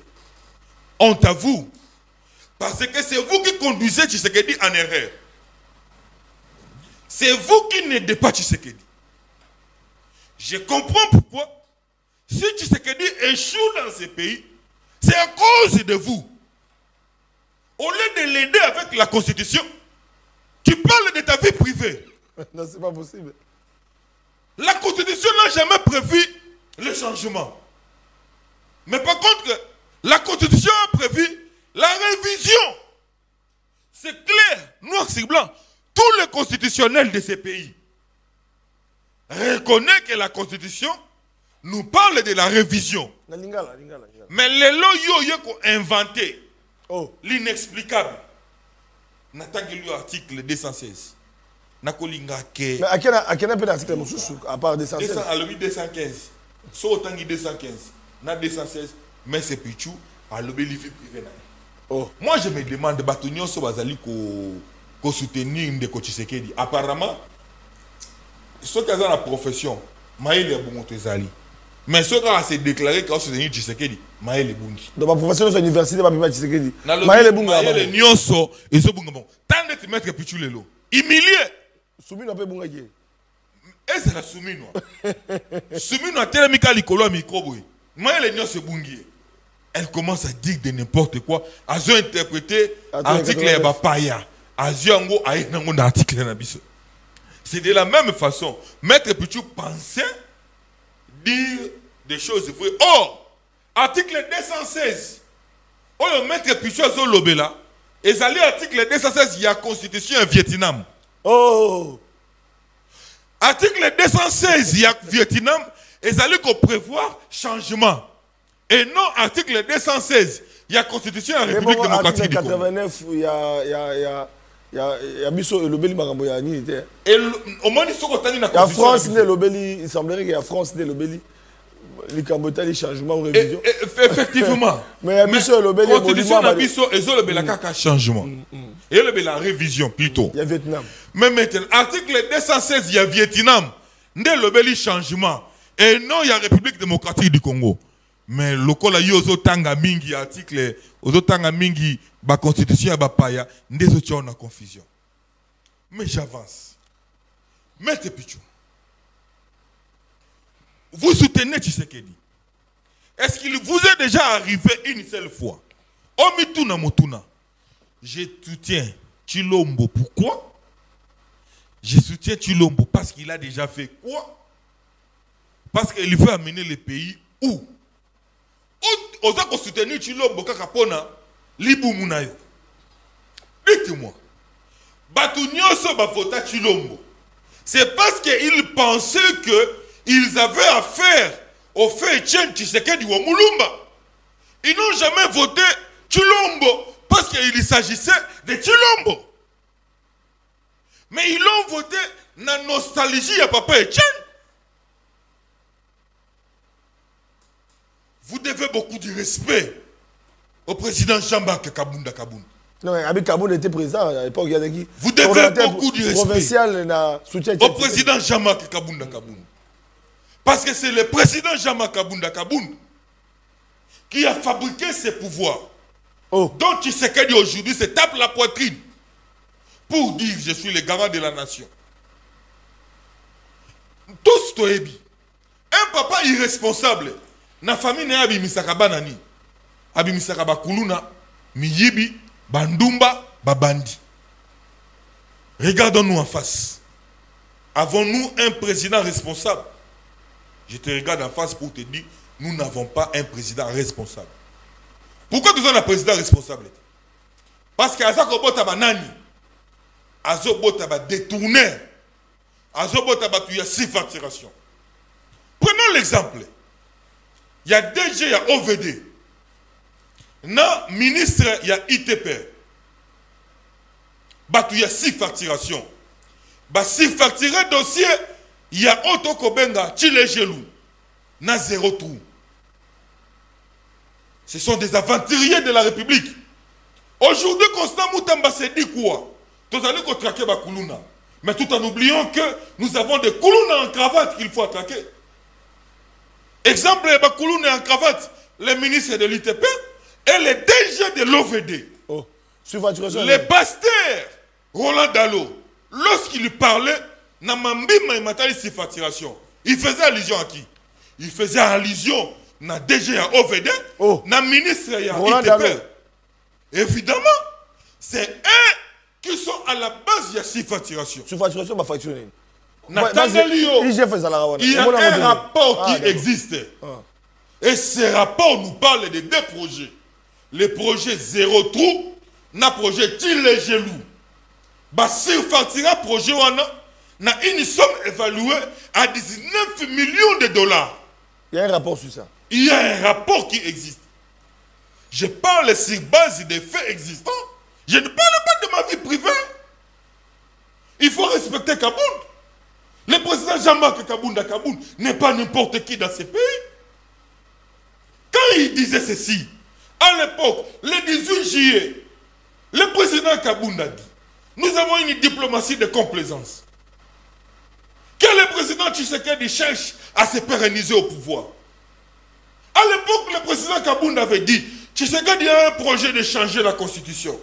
Honte à vous. Parce que c'est vous qui conduisez Tshisekedi en erreur. C'est vous qui n'aidez pas Tshisekedi. Je comprends pourquoi. Si Tshisekedi échoue dans ce pays, c'est à cause de vous. Au lieu de l'aider avec la Constitution, tu parles de ta vie privée. Non, c'est pas possible. La Constitution n'a jamais prévu le changement. Mais par contre, la Constitution a prévu la révision. C'est clair, noir sur blanc. Tous les constitutionnels de ces pays reconnaissent que la Constitution nous parle de la révision. Mais les lois qui ont inventé l'inexplicable. N'attaquez le article 216. Mais à quel article à part 216? À l'objet 215. Soit autant que 215. Na 216. Mais c'est Pichou à l'objet privé. Moi je me demande, Batunio Sobazali ko soutenir Ndeko Tshisekedi. Apparemment, ceux qui ont la profession, Maïle est bon Tezali. Mais ceux qui ont se déclaré qu'ils ont soutenu Tshisekedi, Maïle est bon. Dans ma profession, c'est l'université, pas Tshisekedi. Maïle est bon. Maïle est Nyonso, ils sont bon. Tant de te mettre Pichou Lelo. Humilié. Soumi n'a pas bon. Et c'est la Soumi noire. Soumi noire, tel Mika Likolo micro. Maïle est Nyonso Bungi. Elle commence à dire de n'importe quoi. Elles ont interprété l'article Paya. C'est de la même façon. Maître Pichou pensait dire des choses vraies. Or, article 216. Oh, Maître Pichou a lobela. Et ça l'article 216, il y a constitution au Vietnam. Oh! Article 216, il y a Vietnam. Et ça lui prévoir changement. Et non, article 216, il y a constitution en République démocratique du Congo. Article 89, il y a Bisso et Lobeli Maramboyani. Et au moins, il y a France, il semblerait qu'il y a France, Lobeli. Les Cambotais, les changements ou révision. Effectivement. Mais Bisso et Lobeli. La constitution de Bisso et Lobeli a changement. Et Lobeli la révision plutôt. Il y a Vietnam. Mais maintenant, article 216, il y a Vietnam. Ndé Lobeli changement. Et non, il y a République démocratique du Congo. Mais le col a eu aux tanga mingi article aux tanga mingi ba constitution ya ba paya ndé zo tia na confusion. Mais j'avance. Maître Pichou. Vous soutenez Tshisekedi. Est-ce qu'il vous est déjà arrivé une seule fois? Omituna motuna. Je soutiens Tshilombo. Pourquoi? Je soutiens Tshilombo parce qu'il a déjà fait quoi? Parce qu'il veut amener le pays où? Oza ko soutenir Tshilombo kaka pona libumu na yo. Dites-moi. Batu nyonso ba vota Tshilombo. C'est parce qu'ils pensaient qu'ils avaient affaire au fait Etienne Tshisekedi wa Mulumba. Ils n'ont jamais voté Tshilombo parce qu'il s'agissait de Chilombo. Mais ils l'ont voté dans la nostalgie à Papa Etienne. Vous devez beaucoup de respect au président Jean-Marc Kabunda Kaboun. Non, mais Abi Kaboun était présent à l'époque. Vous devez beaucoup de respect provincial au président Jean-Marc Kabunda Kaboun. Parce que c'est le président Jean-Marc Kabunda Kaboun qui a fabriqué ses pouvoirs. Oh. Donc Tshisekedi aujourd'hui se tape la poitrine pour dire je suis le garant de la nation. Tous toebi. Un papa irresponsable. Na famille n'a abimisaka banani. Abimisaka bakuluna, miyibi, bandumba, babandi. Regardons-nous en face. Avons-nous un président responsable? Je te regarde en face pour te dire, nous n'avons pas un président responsable. Pourquoi nous avons un président responsable? Parce qu'à ça qu'on bota banani, à ça bota ba détourner, à ça bota ba tuya six facturations. Prenons l'exemple. Il y a DG, il y a OVD. Na ministre, il y a ITP. Bah, il y a 6 facturations. Bah, 6 facturés dossier, il y a Otto Kobenga, Chile Gelou. Na 0 trou. Ce sont des aventuriers de la République. Aujourd'hui, Constant Moutamba s'est dit quoi? Tout à l'heure, traquer Bakuluna. Mais tout en oubliant que nous avons des Kuluna en cravate qu'il faut attaquer. Exemple, Bakuluna en cravate, les ministres de l'ITP et les DG de l'OVD. Oh. Le pasteur Roland Dalo, lorsqu'il lui parlait, il faisait allusion à qui? Il faisait allusion à DG à OVD, oh. Na ministre à ITP. Évidemment, c'est eux qui sont à la base de la surfacturation. Surfacturation, ma facturée. Il y a un rapport qui existe. Et ce rapport nous parle de 2 projets. Le projet Zéro Trou, le projet Tile Gelou. Si vous faites un projet, on a une somme évaluée à 19 millions de dollars. Il y a un rapport sur ça. Il y a un rapport qui existe. Je parle sur base des faits existants. Je ne parle pas de ma vie privée. Il faut respecter Kaboun. Le président Jean-Marc Kabunda Kaboun n'est pas n'importe qui dans ce pays. Quand il disait ceci, à l'époque, le 18 juillet, le président Kabunda dit, nous avons une diplomatie de complaisance. Que le président Tshisekedi cherche à se pérenniser au pouvoir. À l'époque, le président Kabunda avait dit, Tshisekedi a un projet de changer la constitution.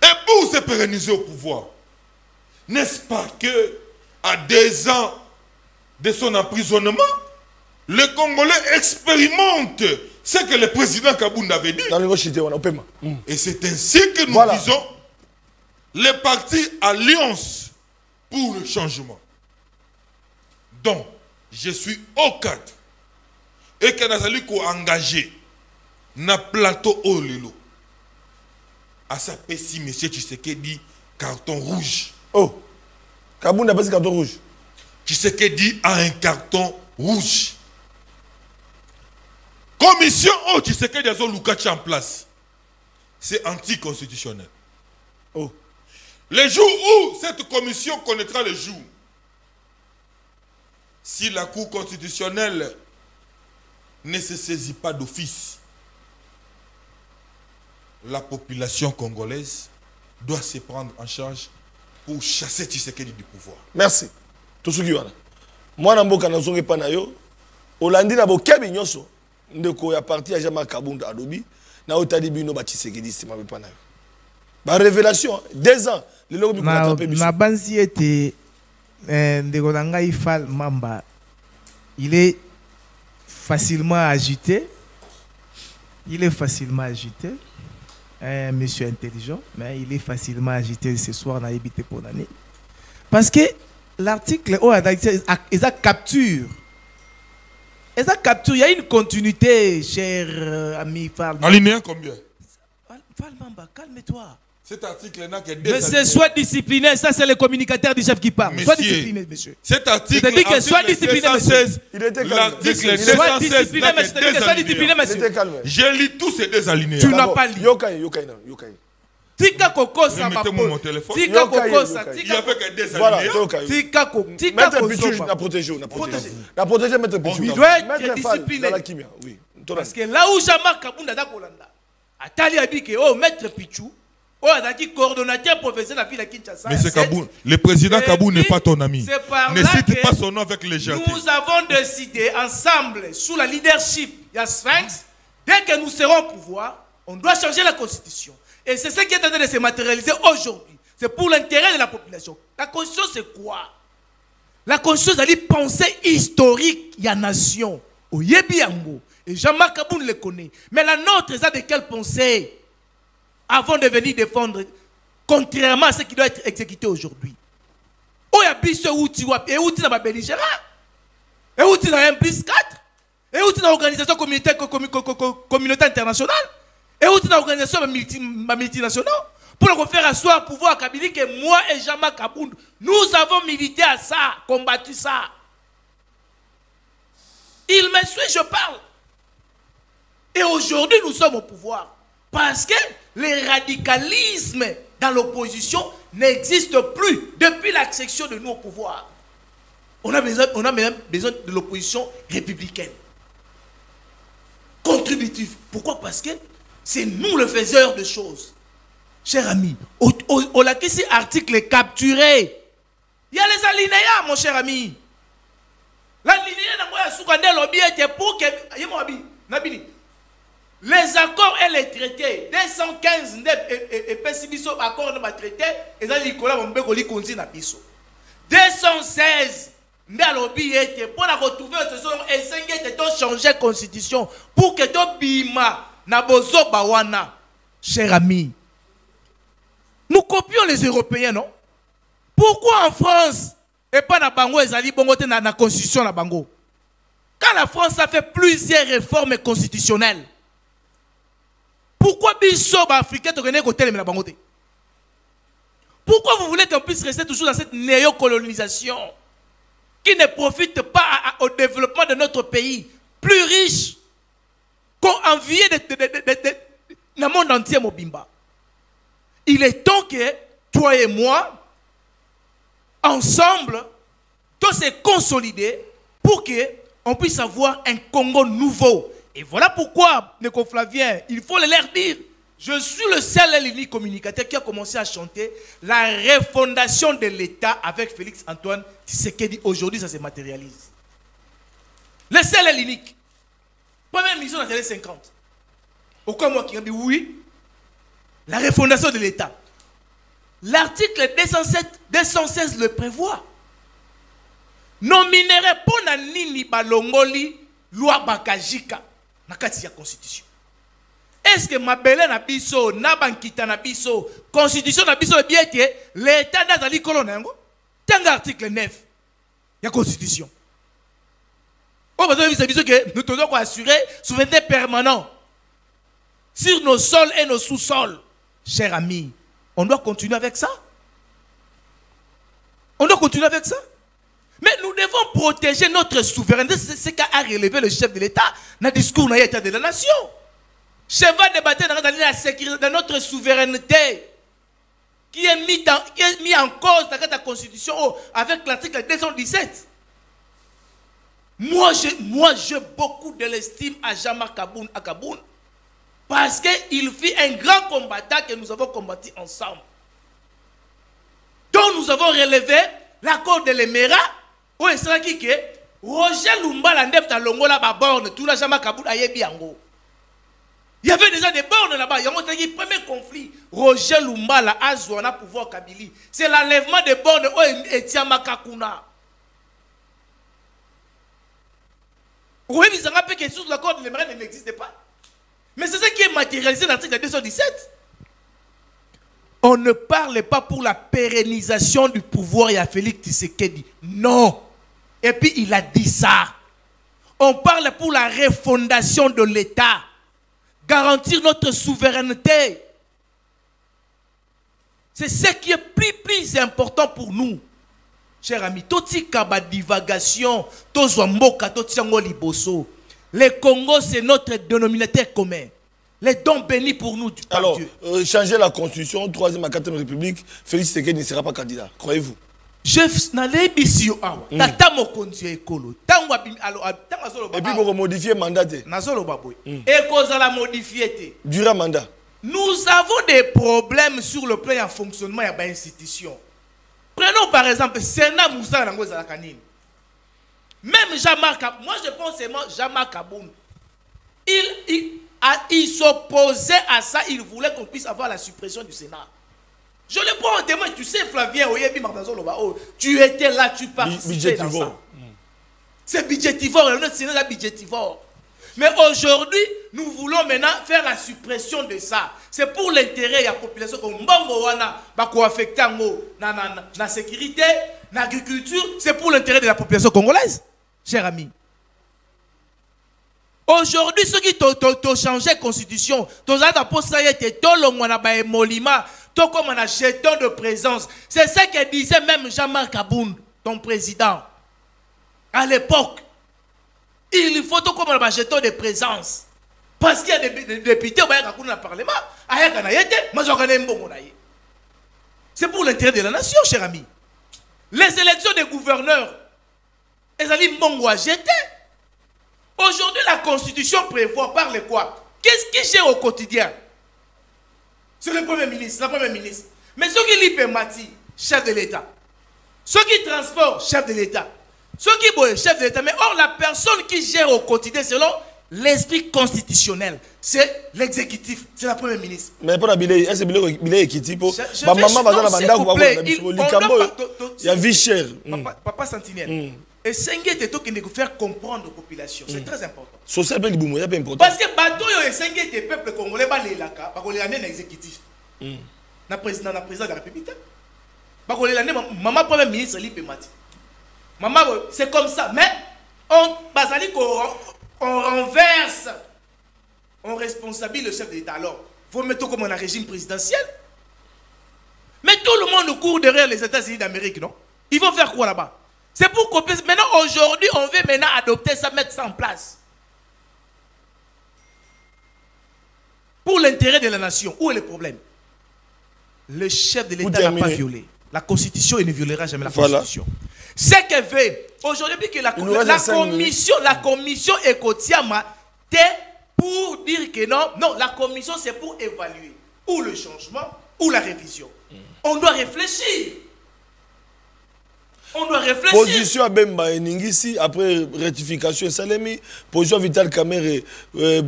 Et pour se pérenniser au pouvoir, n'est-ce pas que à 2 ans de son emprisonnement, le Congolais expérimente ce que le président Kabunda avait dit. Et c'est ainsi que nous disons les partis Alliance pour le changement. Donc, je suis au cadre. Et que nous allons engagé dans le plateau au Lelo. À sa pessi, M. Tshisekedi, carton rouge. Oh, Kabunda a pas de carton rouge. Tshisekedi a un carton rouge. Commission au Tshisekedi a son Lukachi en place. C'est anticonstitutionnel. Oh. Le jour où cette commission connaîtra le jour, si la Cour constitutionnelle ne se saisit pas d'office, la population congolaise doit se prendre en charge pour chasser Tshisekedi du pouvoir. Merci. Tout ce qui est là. Moi, je suis un peu de temps. Olandi na bokebi nyoso. Ndeko ya parti ya Jean-Marc Kabunda Adobi. Na otadi bino ba Tshisekedi c'est ma pe na yo. Ba révélation 2 ans. Le lobi pour attraper biso. Na banzi était ndeko nanga Ifal Mamba. Il est facilement agité. Il est facilement agité. Un monsieur intelligent, mais il est facilement agité ce soir dans l'ébité pour l'année. Parce que l'article il a capture. Il y a une continuité, cher ami Fall. Alinéa combien? Fall Mamba, calme-toi. Cet article n'a que Monsieur, sois discipliné. Ça, c'est le communicateur du chef qui parle. Sois discipliné, monsieur. Cet article, je te dis que sois discipliné, monsieur. Il était calme. L'article Sois discipliné, monsieur. Sois discipliné, monsieur. J'ai lu tous ces deux alinéas. Tu n'as pas lu. Yokai. Tika Koko, ça m'a Mettez-moi mon téléphone. Tika Koko, ça. Il n'y avait que des Voilà, alinéas. Tika Koko. Maître Pichou, n'a protégé. La protéger, Maître Pichou. Il doit être Maître Fall, discipliné. dans la chimie. Oui. Parce que là où Jean-Marc Kabounda da Kolanda, Atali a dit que, oh, Maître Pichou, oh, il coordonnateur professionnel de la ville de Kinshasa. Mais c'est Kabou. Le président Kabou n'est pas ton ami. C'est par Ne là cite que pas son nom avec légèreté. nous avons décidé ensemble, sous la leadership de Sphinx, dès que nous serons au pouvoir, on doit changer la constitution. Et c'est ce qui est en train de se matérialiser aujourd'hui. C'est pour l'intérêt de la population. La constitution, c'est quoi? La constitution, c'est une pensée historique de la nation. Au Yebiango. Et Jean-Marc Kaboun le connaît. Mais la nôtre, c'est de quelle pensée? Avant de venir défendre, contrairement à ce qui doit être exécuté aujourd'hui. Où y a bis ce outil, et outil dans ma belligérant, et outil dans 1+4, et outil dans l'organisation communautaire internationale, et outil dans l'organisation multinationale, pour nous faire asseoir pouvoir à Kabili que moi et Jean-Marc Kaboun, nous avons milité à ça, combattu ça. Il me suit, je parle. Et aujourd'hui, nous sommes au pouvoir. Parce que le radicalisme dans l'opposition n'existe plus depuis l'accession de nous au pouvoir. On a même besoin de l'opposition républicaine. Contributive. Pourquoi? Parce que c'est nous le faiseur de choses. Cher ami, au laquelle article capturé, il y a les alinéas, mon cher ami. L'alinéa était pour que... Les accords et les traités, 215 et pessibiso accords de traité, et là Nicolas Mombeko li konzi na biso. 216 ndalobi était pour la retrouver ce sont essayé de changer constitution pour que to bima na bozo bawana. Cher ami, nous copions les Européens, non? Pourquoi en France et pas na bango ezali bongo te na constitution na bango? Quand la France a fait plusieurs réformes constitutionnelles, pourquoi Africain te connaît côté la bangote? Pourquoi vous voulez qu'on puisse rester toujours dans cette néocolonisation qui ne profite pas au développement de notre pays plus riche qu'on enviait le monde entier Mobimba? Il est temps que toi et moi, ensemble, tous se consolider pour qu'on puisse avoir un Congo nouveau. Et voilà pourquoi, Neko Flavien, il faut le leur dire. Je suis le seul et l'unique communicateur qui a commencé à chanter la refondation de l'État avec Félix Antoine Tshisekedi. Aujourd'hui, ça se matérialise. Le seul et l'unique. Première mission dans les années 50. Aucun moi qui a dit oui. La refondation de l'État. L'article 216 le prévoit. Nominerait pour Nini Balongoli loi Bakajika. Na kati ya constitution. Est-ce que Mabele na biso, na bankita na biso, constitution na biso bien que l'État d'Azali Kolonengo, tant article 9, il y a constitution. On va dire que nous devons assurer souveraineté permanente sur nos sols et nos sous-sols. Chers amis, on doit continuer avec ça. On doit continuer avec ça. Mais nous devons protéger notre souveraineté. C'est ce qu'a relevé le chef de l'État dans le discours de l'État de la nation. Cheval débattait dans la sécurité de notre souveraineté qui est mis en cause dans la Constitution avec l'article 217. Moi, j'ai beaucoup de l'estime à Jean-Marc Kaboun parce qu'il fit un grand combattant que nous avons combattu ensemble. Donc nous avons relevé l'accord de l'Emera. Oui, c'est qui que Roger Lumba l'andem ta longola ba borne tout la Jean-Marc Kaboun ayebi yango. Il y avait déjà des bornes là-bas. Il y a eu le premier conflit. Roger Lumba la azouana pouvoir Kabili. C'est l'enlèvement des bornes et Tiamakakuna. Oui, ils ont rappelé que sous l'accord de l'Emera n'existait pas. Mais c'est ce qui est matérialisé dans l'article 217. On ne parle pas pour la pérennisation du pouvoir à Félix Tshisekedi. Non. Et puis il a dit ça. On parle pour la refondation de l'État. Garantir notre souveraineté. C'est ce qui est plus important pour nous. Chers amis, totika ba divagation, tozwamboka, totiango liboso. Le Congo, c'est notre dénominateur commun. Les dons bénis pour nous du Alors, Dieu. Changer la constitution, 3e à 4e République, Félix Tshisekedi ne sera pas candidat. Croyez-vous? Je n'allais pas ici. Tata mokonzi ekolo. Et puis, vous modifier le mandat. Et cause la modifier. Durant mandat. Nous avons des problèmes sur le plan de fonctionnement de l'institution. Prenons par exemple Sénat Moussa Nangoza Lakanine. Même Jean-Marc, moi je pense seulement Jean-Marc Kaboun. Il s'opposait à ça, il voulait qu'on puisse avoir la suppression du Sénat. Je le prends en témoin, tu sais Flavien Oyebi Martinson Loba, tu étais là, tu participais dans ça. C'est budgétivore, notre Sénat est budgétivore. Mais aujourd'hui, nous voulons maintenant faire la suppression de ça. C'est pour l'intérêt de la population. La sécurité, l'agriculture, c'est pour l'intérêt de la population congolaise, chers amis. Aujourd'hui, ceux qui ont changé la constitution, comme on a jeton de présence. C'est ce que disait même Jean-Marc Kaboun, ton président. À l'époque, il faut comme on a jeton de présence. Parce qu'il y a des députés au Parlement. C'est pour l'intérêt de la nation, cher ami. Les élections des gouverneurs, elles allaient à jeter. Aujourd'hui, la Constitution prévoit par le quoi? Qu'est-ce qui gère au quotidien? C'est le Premier ministre, la Première ministre. Mais ceux qui lisent Mati, chef de l'État. Ceux qui transportent, chef de l'État. Ceux qui boivent, chef de l'État. Mais or, la personne qui gère au quotidien, selon l'esprit constitutionnel, c'est l'exécutif, c'est la Première ministre. Mais pour la billet, est-ce que billet est quitté pour maman va dans la bande, il y a vie chère. Papa Sentinelle. Et Sengue qui ne faire comprendre aux populations. C'est très important. Social bien important. Parce que bateau et Sengue des peuples congolais ba les laka, ba ko les amener exécutif. Na président de la République. Ba ko les amener maman Premier ministre Lipe Mati. Maman c'est comme ça, mais on basali on renverse, on responsabilise le chef d'État. Alors, faut mettre comme un régime présidentiel. Mais tout le monde court derrière les États-Unis d'Amérique, non? Ils vont faire quoi là-bas? C'est pour qu'on puisse... Maintenant, aujourd'hui, on veut maintenant adopter ça, mettre ça en place. Pour l'intérêt de la nation. Où est le problème? Le chef de l'État n'a pas violé. La Constitution, il ne violera jamais la Constitution. C'est qu'elle veut. Aujourd'hui, que la commission Ekotiama est pour dire que non. Non, la commission, c'est pour évaluer. Ou le changement, ou la révision. On doit réfléchir. On doit réfléchir. Position à Bemba et Ningisi, après rectification, Salemi, position Vital Kamere,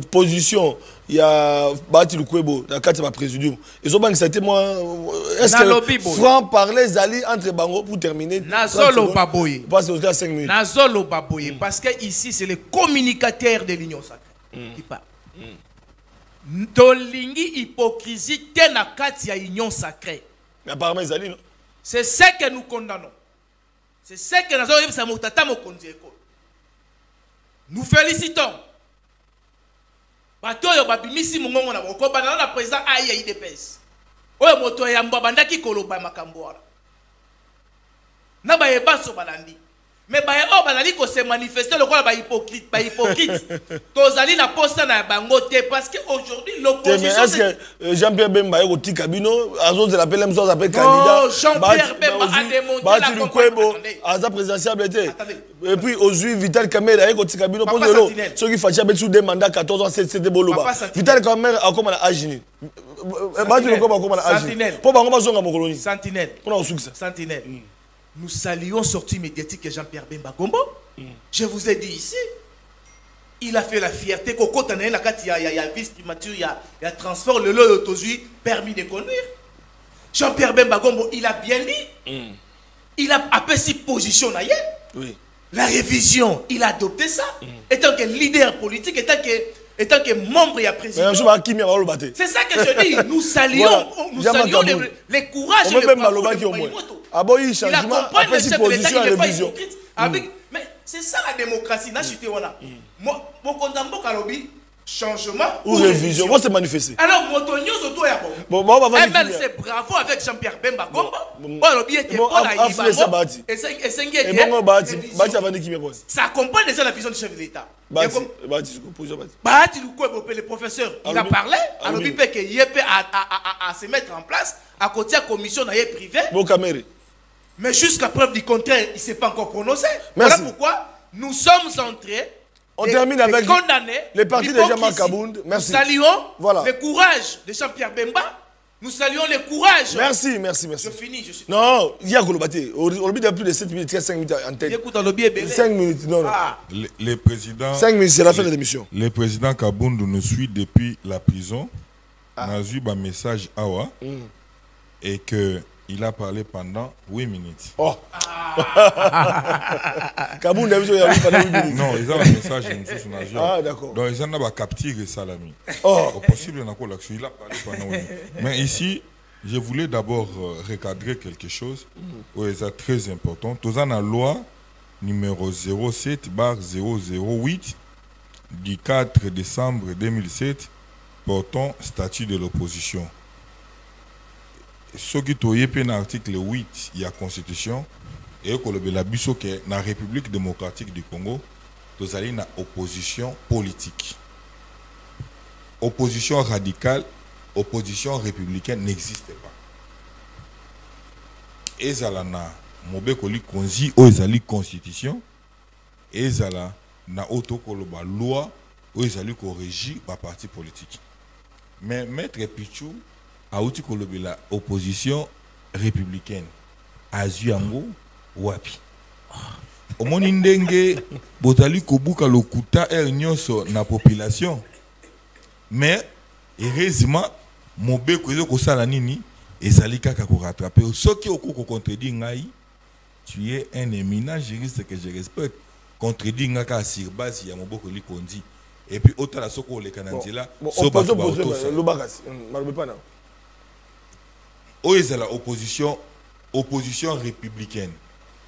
position, il y a Bati Lukwebo, dans le cadre de ma présidium. Ils ont dit que c'était moi. Est-ce que Franck parlait Zali entre Bango pour terminer? Nazolo Baboye. Parce que c'est 5 minutes. Nazolo Baboye. Parce que ici, c'est le communicateur de l'Union sacrée qui parle. Tolingi hypocrisie, tena katia Union sacrée. Mais apparemment, Zali, non? C'est ce que nous condamnons. C'est ce que nous avons dit. Nous félicitons. Batoyo babimisi mungongo na boko bana na président aïe IDPS. Oyo moto ya mbabanda ki koloba makambora. Na ba yebaso balandi. Mais ba o balali ko se manifester le quoi ba hypocrite, Tozali na posta na bango te parce que aujourd'hui l'opposition est-ce que Jean-Pierre Bemba est au Tikabino, Azos de la PLM Zos appelle candidat. Jean-Pierre Bemba a démontré la campagne. Aza présidentielle. Et puis aujourd'hui Vital Kamere est au Tikabino pose l'eau. Ceux qui font jamais sous des mandats 14 ans c'était boloba. Vital Kamere a comme à Agini. Sentinelle. Pour bango bazonga mokolonie. Sentinelle. Pour un succès. Sentinelle. Nous saluons sortie médiatique de Jean-Pierre Bemba Gombo. Je vous ai dit ici, il a fait la fierté. Il y a vice-primature, il y a transport, le lot d'autosuit, permis de conduire. Jean-Pierre Bemba Gombo, il a bien dit. Il a appelé ses positions d'ailleurs. Oui. La révision, il a adopté ça. Étant que leader politique, étant que membre et président. C'est ça que je dis. Nous saluons, les courages et les bravos. Il accompagne le chef de l'État, il n'est pas hypocrite. Mais c'est ça la démocratie. Mon condamné Kalobi, changement ou révision. On va se manifester. Alors, Motonio, surtout, bon, on va c'est bravo avec Jean-Pierre Bemba Gomba. Ça accompagne déjà la vision du chef de l'État. Le professeur, il a parlé, alors il peut se mettre en place à côté de la commission privée. Mais jusqu'à preuve du contraire, il ne s'est pas encore prononcé. Voilà pourquoi nous sommes entrés. On termine avec les partis de Jean-Marc Kabound. Merci. Nous saluons le courage de Jean-Pierre Bemba. Nous saluons le courage. Merci. Je finis. Non, il y a Golobate. Au lieu de plus de 7 minutes, il y a 5 minutes en tête. 5 minutes, non. Les présidents. 5 minutes, c'est la fin de l'émission. Le président Kabound nous suit depuis la prison. On a eu un message Awa et qu'il a parlé pendant 8 minutes. Oh! Kabound a vu pendant 8 minutes. Non, ils ont un message. Ah, d'accord. Donc, ils ont capturé Salami. Oh! Au possible, il a parlé pendant 8 minutes. Mais ici, je voulais d'abord recadrer quelque chose qui est très important. Nous avons la loi numéro 07/008 du 4 décembre 2007 portant statut de l'opposition. Ce qui est dans l'article 8 de la Constitution, et que la République démocratique du Congo, nous avons une opposition politique. Opposition radicale, opposition républicaine n'existe pas. Et ça na mobekoli konzi o ezali constitution et ça na autokoloba loi o ezali ko régir ba parti politique. Mais maître Pichou a outi kolobela opposition républicaine azu yango wapi. Omoni ndenge botali kobuka lokuta nyonso na population. Mais heureusement mobeko ezo kosala nini ezali kaka ko rattraper ceux qui oko contredire ngai. Tu es un éminent juriste que je respecte. Contredire ngai ka sur base ya moboko likondi. Et puis autant la soko le kananzela so ba la opposition républicaine.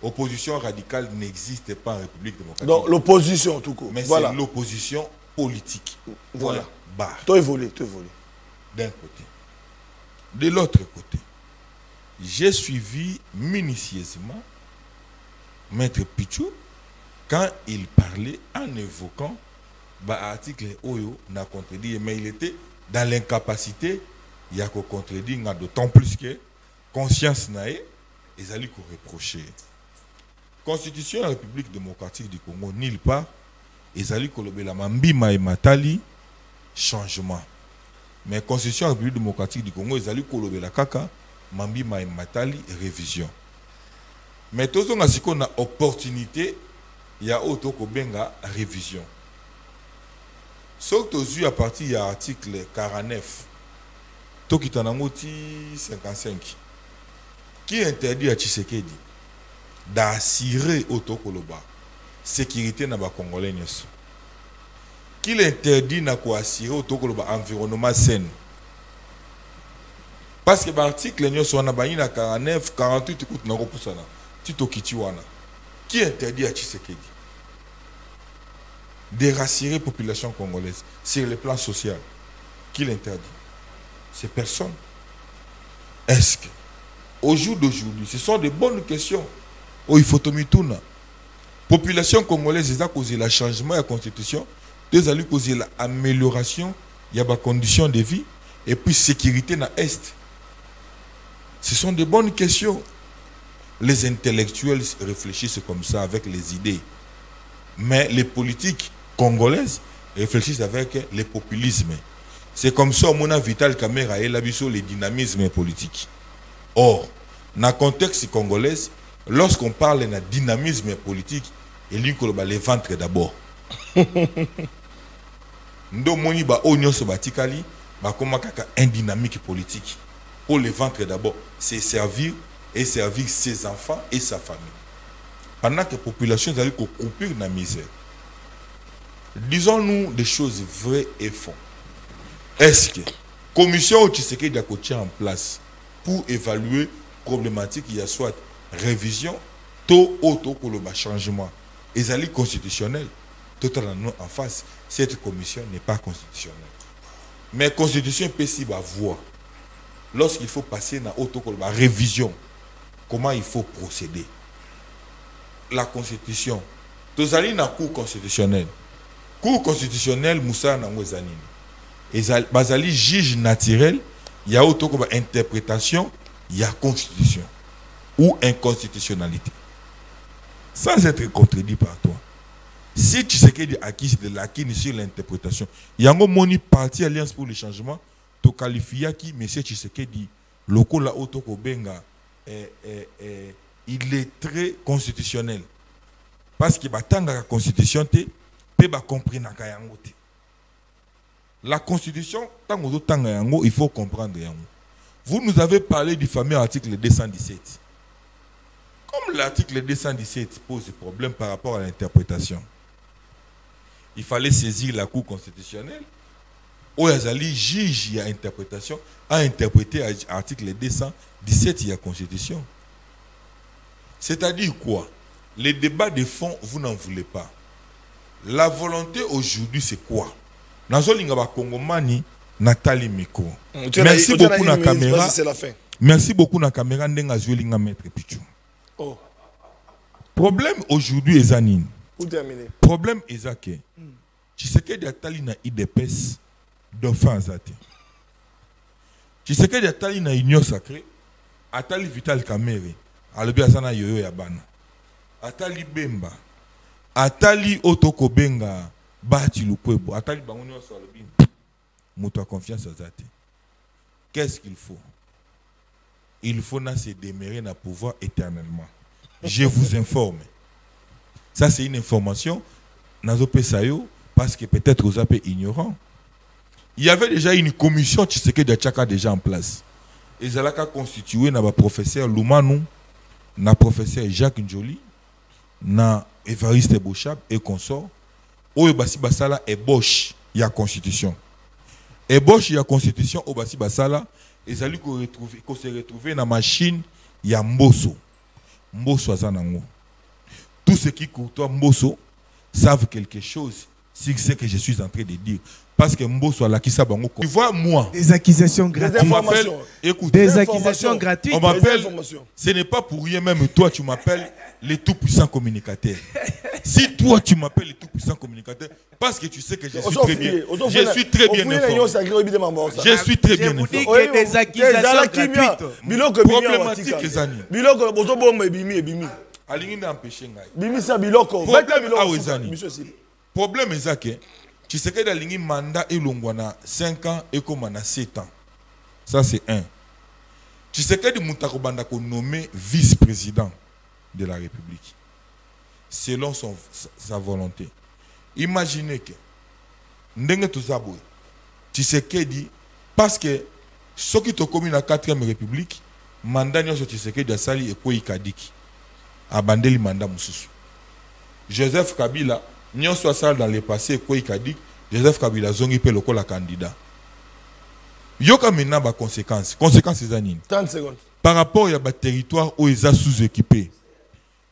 Opposition radicale n'existe pas en République démocratique. Donc l'opposition tout court. Mais voilà. C'est l'opposition politique. Voilà. Barre. Toi volé. D'un côté. De l'autre côté, j'ai suivi minutieusement Maître Pichou quand il parlait en évoquant l'article Oyo n'a contredit, mais il était dans l'incapacité, il y a qu'à contredire, d'autant plus que conscience nae, ils allaient reprocher. Constitution de la République démocratique du Congo, nulle part, ils allaient la Mambima et Matali, changement. Mais Constitution de la République démocratique du Congo, ils allaient la Kaka, Mambima et Matali, révision. Mais tous on a une opportunité, il y a autre benga révision. Sauf que à partir de l'article 49, Tokitanamoti 55, qui interdit à Tshisekedi d'assurer au Tokoloba sécurité na ba Congolais. Qui l'interdit d'assurer au Tokoloba environnement sain. Parce que l'article 49, 48, écoute, n'a pas qui interdit à Tshisekedi de rassurer la population congolaise sur le plan social? Qui l'interdit? C'est personne. Est-ce que, au jour d'aujourd'hui, ce sont de bonnes questions. Oh, il faut la population congolaise a causé le changement de la constitution, ils ont causé l'amélioration, il y a des conditions de vie, et puis sécurité dans l'Est. Ce sont de bonnes questions. Les intellectuels réfléchissent comme ça avec les idées. Mais les politiques congolaises réfléchissent avec le populisme. C'est comme ça que mon Vital Kamera et l'abisso le dynamisme politique. Or, dans le contexte congolais, lorsqu'on parle de dynamisme politique, il y a les ventres d'abord. Ndo moni ba onyo so batikali ba koma kaka un dynamique politique. Pour les ventres d'abord, c'est servir ses enfants et sa famille. Pendant que la population est allée couper dans la misère. Disons-nous des choses vraies et faux. Est-ce que la commission Tshisekedi doit être en place pour évaluer la problématique, il y a soit révision, tôt ou tôt pour le changement, ils allaient constitutionnel, totalement en face. Cette commission n'est pas constitutionnelle. Mais la constitution peut s'y voir. Lorsqu'il faut passer dans la révision, comment il faut procéder. La constitution, tous allez dans la cour constitutionnelle. Cour constitutionnelle, Moussa Nangozanini. Et Bazali juge naturel, il y a autant comme interprétation, il y a constitution ou inconstitutionnalité. Sans être contredit par toi. Si tu sais qu'il y a acquis de l'acquis sur l'interprétation, il y a un moni parti Alliance pour le changement, tu qualifies qui, mais si tu sais qu'il dit, local la auto benga, il est très constitutionnel. Parce que la constitution, tu peux comprendre la constitution, il faut comprendre. Vous nous avez parlé du fameux article 217. Comme l'article 217 pose problème par rapport à l'interprétation, il fallait saisir la Cour constitutionnelle. Oyazali juge il y a interprétation, a interprété l'article 217 il y a constitution. C'est-à-dire quoi? Les débats de fond, vous n'en voulez pas. La volonté aujourd'hui, c'est quoi? Nazolinga Kongomani, Nathalie Miko. Merci beaucoup na caméra. Merci beaucoup na caméra ndenga zuelinga maître Pichou. Oh. Problème aujourd'hui est anine. Pour terminer. Problème est que tu sais que Nathalie na IDPS dauphin zate. Tu sais que Nathalie na union sacrée, Atali Vital Kamere, alobi asana yoyo ya bana. Atali Bemba, Atali Otoko Benga. Bati Lukwebo, Atali Bangouni Oswalobi, Mouta confiance à Zate. Qu'est-ce qu'il faut? Il faut se demeurer dans le pouvoir éternellement. Je vous informe. Ça, c'est une information. Nazope Sayo, parce que peut-être vous êtes ignorants. Il y avait déjà une commission qui s'est déjà en place. Et ça a constitué le professeur Loumanou, le professeur Jacques Njoli, le Évariste Bouchab et consort. Oyo basi basala ébauche ya constitution. Ébauche ya constitution o basi basala ezali ko se retrouver na machine ya Mbosso. Mbosso azanango. Tous ceux qui côtoient Mbosso savent quelque chose sur ce que je suis en train de dire. Parce que Mbosso a la kisa bango. Tu vois moi. Des accusations gratuites. On m'appelle, écoute, des accusations gratuites. On m'appelle. Ce n'est pas pour rien même toi tu m'appelles les tout-puissants communicateurs. Si toi tu m'appelles les tout-puissants communicateurs, parce que tu sais que je suis très bien. Je suis très bien informé. Je suis très bien informé. Des accusations gratuites. Problématique ezani. Biloko bozo bomba ebimi ebimi. Alingi na empêcher ngai. Bimisa biloko. Problème ezake. Tu sais que dans le mandat il a 5 ans et comme on a 7 ans. Ça c'est un. Tu sais que de Moutakobanda qu'on nommé vice-président de la République. Selon sa volonté. Imaginez que Ndenge Touzaboué, tu sais que dit, parce que ceux qui ont commis la 4e République, mandat n'y a tu sais que de Sali et Kouy Kadiki. Abandeli mandat Moussou. Joseph Kabila, n'y a soit dans le passé Kouy Kadik, Joseph Kabila zongi pe loko la candidat. Yoka maintenant ba conséquences. Conséquences c'est anine. 30 secondes. Par rapport à des territoires où ils sont sous-équipés.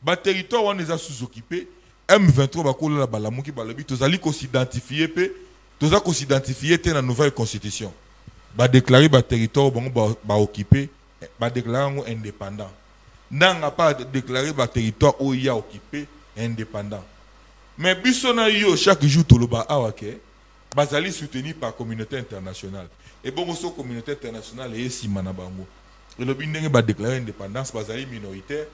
Les territoires où ils sont sous-équipés, M23 va coller la balamouki balabi, tous allez s'identifier, tous allez s'identifier dans la nouvelle constitution. Va déclarer les territoires va occupé, va déclarer indépendant. N'a pas déclaré les territoires où il y a occupé indépendant. Mais bisona yo chaque jour tout le bas awake, bazali soutenu par la communauté internationale. Et bon aussi communauté internationale et si manabango. Et le bindenge va déclarer indépendance bazali minoritaire.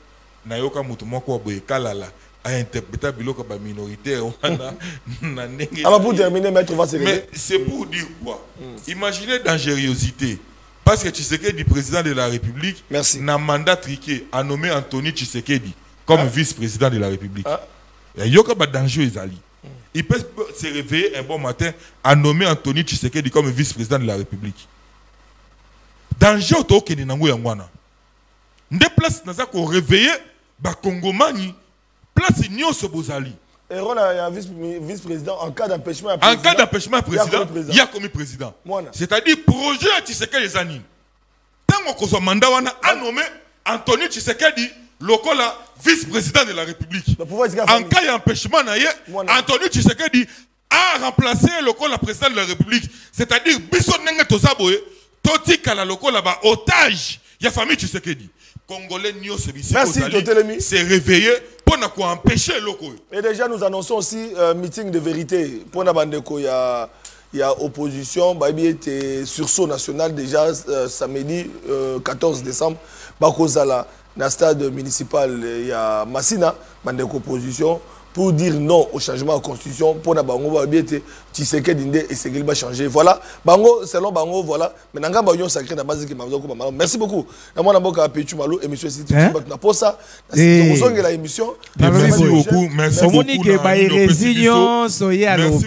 Nayoka mutumoko boye kalala a interpréter biloko ba minoritaire wana na ndenge. Ah pour terminer maître va se mais c'est pour dire quoi? Imaginez dangerosité. Parce que Tshisekedi, président de la République, n'a mandat triqué a nommé Anthony Tshisekedi comme vice-président de la République. Il y a un danger, il peut se réveiller un bon matin à nommer Anthony Tshisekedi comme vice-président de la République. Danger au toke ni nango yangwana. Nde place naza ko réveiller ba Congomani place nyonso bozali. Et on a un vice-président en cas d'empêchement. En cas d'empêchement président, il y a comme président. C'est-à-dire projet Tshisekedi les anines. Tant qu'on a mandat wana a nommé Anthony Tshisekedi lokola vice-président de la République. En En cas d'empêchement, Anthony Tshisekedi a remplacé lokola président de la République. C'est-à-dire, biso nenge tozaboye, toti kala lokola ba otage ya famille Tshisekedi. Congolais nyo s'est réveillé pour empêcher loko. Et déjà nous annonçons aussi meeting de vérité pour la bande il y a opposition, Babi était sursaut national déjà samedi 14 décembre, Bakozala dans le stade municipal il y a Massina, bande opposition pour dire non au changement de constitution pour la bango Babi était Tshisekedi Ndé et Segel va changer. Voilà, bango selon bango voilà. Mais nanga ba union sacrée na base qui m'a merci beaucoup. Na moi na boka Pétu Malo émission c'est na pour ça. Nous avons la émission. Merci beaucoup, merci beaucoup. Merci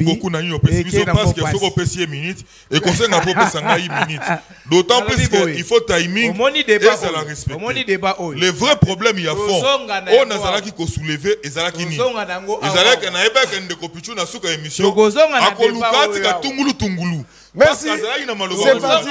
beaucoup na ñu opposition parce que faut opposition minute et conseil na pas sanga minute. D'autant plus qu'il faut timing et ça la respecter. Le vrai problème il y a fond. On a qui ko soulever et ça qui ni. Ezalaki na eba kende ko pichu na suka émission. Akoluka tika tungulu tungulu. Merci. C'est parti.